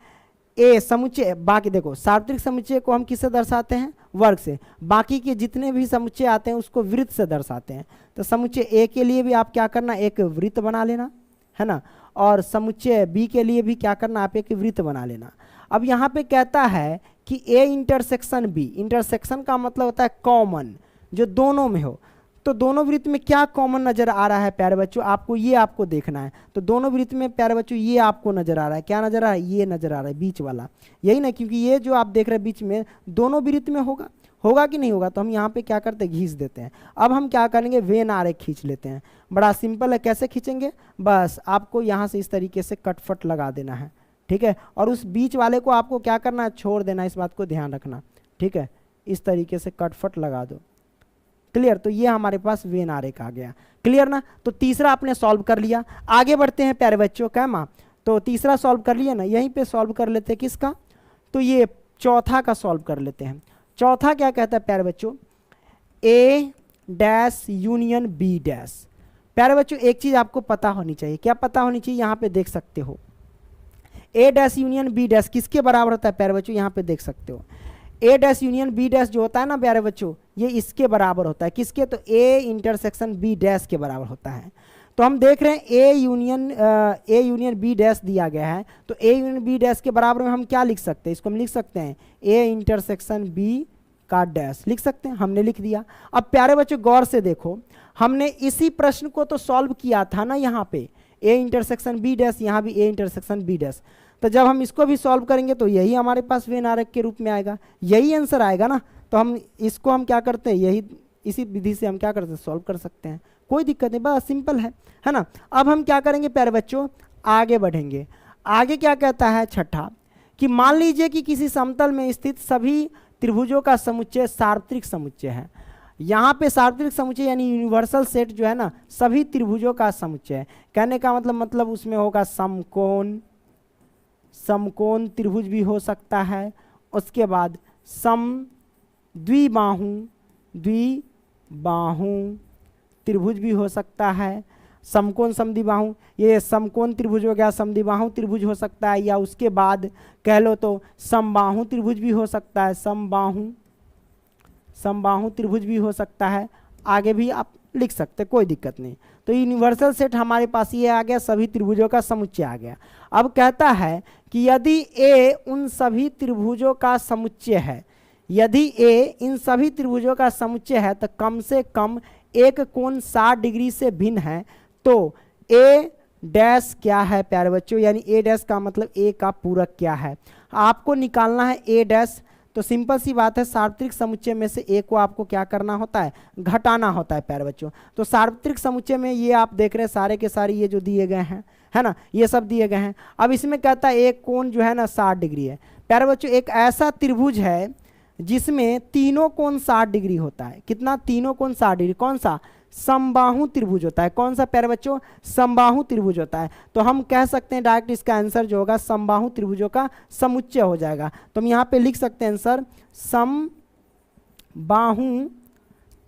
ए समुच्चय, बाकी देखो सार्वत्रिक समुच्चय को हम किससे दर्शाते हैं, वर्ग से, बाकी के जितने भी समुच्चय आते हैं उसको वृत्त से दर्शाते हैं। तो समुच्चय ए के लिए भी आप क्या करना, एक वृत्त बना लेना, है ना, और समुच्चय बी के लिए भी क्या करना, आप एक वृत्त बना लेना। अब यहाँ पे कहता है कि ए इंटरसेक्शन बी, इंटरसेक्शन का मतलब होता है कॉमन, जो दोनों में हो। तो दोनों वृत्त में क्या कॉमन नजर आ रहा है प्यारे बच्चों, आपको ये आपको देखना है। तो दोनों वृत्त में प्यारे बच्चों ये आपको नजर आ रहा है, क्या नजर आ रहा है, ये नजर आ रहा है बीच वाला, यही ना, क्योंकि ये जो आप देख रहे हैं बीच में दोनों वृत्त में होगा, होगा कि नहीं होगा। तो हम यहाँ पे क्या करते हैं, घींच देते हैं। अब हम क्या करेंगे, वेन आरेख खींच लेते हैं। बड़ा सिंपल है, कैसे खींचेंगे, बस आपको यहाँ से इस तरीके से कटफट लगा देना है, ठीक है, और उस बीच वाले को आपको क्या करना है, छोड़ देना, इस बात को ध्यान रखना, ठीक है, इस तरीके से कटफट लगा दो। क्लियर, तो ये हमारे पास वेन आरेख आ गया। क्लियर ना, तो तीसरा आपने सॉल्व कर लिया। आगे बढ़ते हैं प्यारे बच्चों, क्या माँ, तो तीसरा सॉल्व कर लिया ना, यहीं पे सॉल्व कर लेते हैं किसका, तो ये चौथा का सॉल्व कर लेते हैं। चौथा क्या कहता है प्यारे बच्चों, ए डैश यूनियन बी डैश। प्यारे बच्चों एक चीज आपको पता होनी चाहिए, क्या पता होनी चाहिए, यहाँ पे देख सकते हो ए डैश यूनियन बी डैश किसके बराबर होता है प्यारे बच्चों, यहाँ पे देख सकते हो ए डैश यूनियन बी डैश जो होता है ना प्यारे बच्चों, ये इसके बराबर होता है, किसके, तो ए इंटरसेक्शन बी डैश के बराबर होता है। तो हम देख रहे हैं ए यूनियन बी डैश दिया गया है, तो ए यूनियन बी डैश के बराबर में हम क्या लिख सकते हैं, इसको हम लिख सकते हैं ए इंटरसेक्शन बी का डैश, लिख सकते हैं, हमने लिख दिया। अब प्यारे बच्चों गौर से देखो, हमने इसी प्रश्न को तो सॉल्व किया था ना, यहाँ पे ए इंटरसेक्शन बी डैश, यहाँ भी ए इंटरसेक्शन बी डैश। तो जब हम इसको भी सॉल्व करेंगे तो यही हमारे पास वेन आरेख के रूप में आएगा, यही आंसर आएगा ना। तो हम इसको हम क्या करते हैं, यही इसी विधि से हम क्या करते हैं, सॉल्व कर सकते हैं, कोई दिक्कत नहीं, बस सिंपल है ना। अब हम क्या करेंगे प्यारे बच्चों, आगे बढ़ेंगे। आगे क्या कहता है छठा, कि मान लीजिए कि किसी समतल में स्थित सभी त्रिभुजों का समुच्चय सार्वत्रिक समुच्चय है। यहाँ पे सार्वत्रिक समुच्चय यानी यूनिवर्सल सेट जो है ना, सभी त्रिभुजों का समुच्चय है। कहने का मतलब उसमें होगा समकोण, समकोण त्रिभुज भी हो सकता है, उसके बाद द्विबाहु त्रिभुज भी हो सकता है, समकोण समद्विबाहु, ये समकोण त्रिभुज हो गया, समद्विबाहु त्रिभुज हो सकता है, या उसके बाद कह लो तो समबाहु त्रिभुज भी हो सकता है, समबाहु त्रिभुज भी हो सकता है। आगे भी आप लिख सकते, कोई दिक्कत नहीं। तो यूनिवर्सल सेट हमारे पास ये आ गया, सभी त्रिभुजों का समुच्चय आ गया। अब कहता है कि यदि ए उन सभी त्रिभुजों का समुच्चय है, यदि ए इन सभी त्रिभुजों का समुच्चय है तो कम से कम एक कोण 60 डिग्री से भिन्न है, तो ए डैश क्या है प्यारे बच्चों, यानी ए डैश का मतलब ए का पूरक क्या है, आपको निकालना है ए डैश। तो सिंपल सी बात है, सार्वत्रिक समुच्चय में से ए को आपको क्या करना होता है, घटाना होता है प्यारे बच्चों। तो सार्वत्रिक समुच्चय में ये आप देख रहे हैं सारे के सारे ये जो दिए गए हैं, है ना, ये सब दिए गए हैं। अब इसमें कहता है एक कोण जो है ना 60 डिग्री है। प्यारे बच्चों एक ऐसा त्रिभुज है जिसमें तीनों कोण 60 डिग्री होता है, कितना, तीनों कोण 60 डिग्री, कौन सा, समबाहु त्रिभुज होता है, कौन सा प्यारे बच्चों, समबाहु त्रिभुज होता है। तो हम कह सकते हैं डायरेक्ट इसका आंसर जो होगा समबाहु त्रिभुजों का समुच्चय हो जाएगा। तो हम यहाँ पे लिख सकते हैं आंसर समबाहु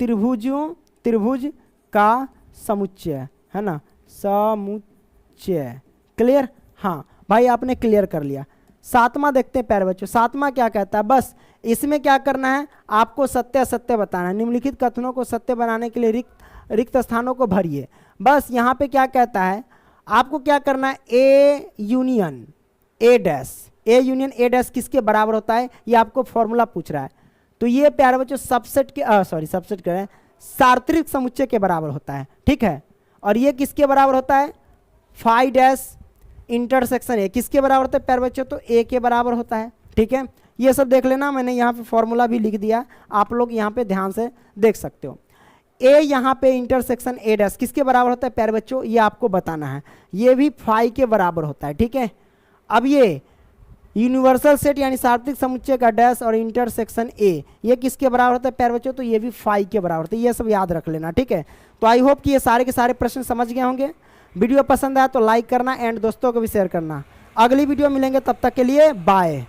त्रिभुज का समुच्चय, है ना, समुच्चय। क्लियर, हाँ भाई आपने क्लियर कर लिया। सातवां देखते हैं प्यारे बच्चों, सातवां क्या कहता है, बस इसमें क्या करना है, आपको सत्य असत्य बताना है। निम्नलिखित कथनों को सत्य बनाने के लिए रिक्त स्थानों को भरिए। बस यहाँ पे क्या कहता है, आपको क्या करना है, ए यूनियन ए डैश किसके बराबर होता है, ये आपको फॉर्मूला पूछ रहा है। तो ये प्यारे बच्चों सबसेट कह रहे हैं, सार्वत्रिक समुच्चय के बराबर होता है, ठीक है। और ये किसके बराबर होता है, फाई डैश इंटरसेक्शन ए किसके बराबर होता है प्यारे बच्चों, तो ए के बराबर होता है, ठीक है। ये सब देख लेना, मैंने यहाँ पे फॉर्मूला भी लिख दिया, आप लोग यहाँ पे ध्यान से देख सकते हो। ए यहाँ पे इंटरसेक्शन ए डैश किसके बराबर होता है प्यारे बच्चों, ये आपको बताना है, ये भी फाई के बराबर होता है, ठीक है। अब ये यूनिवर्सल सेट यानी सार्वत्रिक समुच्चय का डैश और इंटरसेक्शन ए ये किसके बराबर होता है प्यारे बच्चों, तो ये भी फाई के बराबर होता है, ये सब याद रख लेना, ठीक है। तो आई होप कि ये सारे के सारे प्रश्न समझ गए होंगे। वीडियो पसंद आया तो लाइक करना एंड दोस्तों को भी शेयर करना। अगली वीडियो मिलेंगे, तब तक के लिए बाय।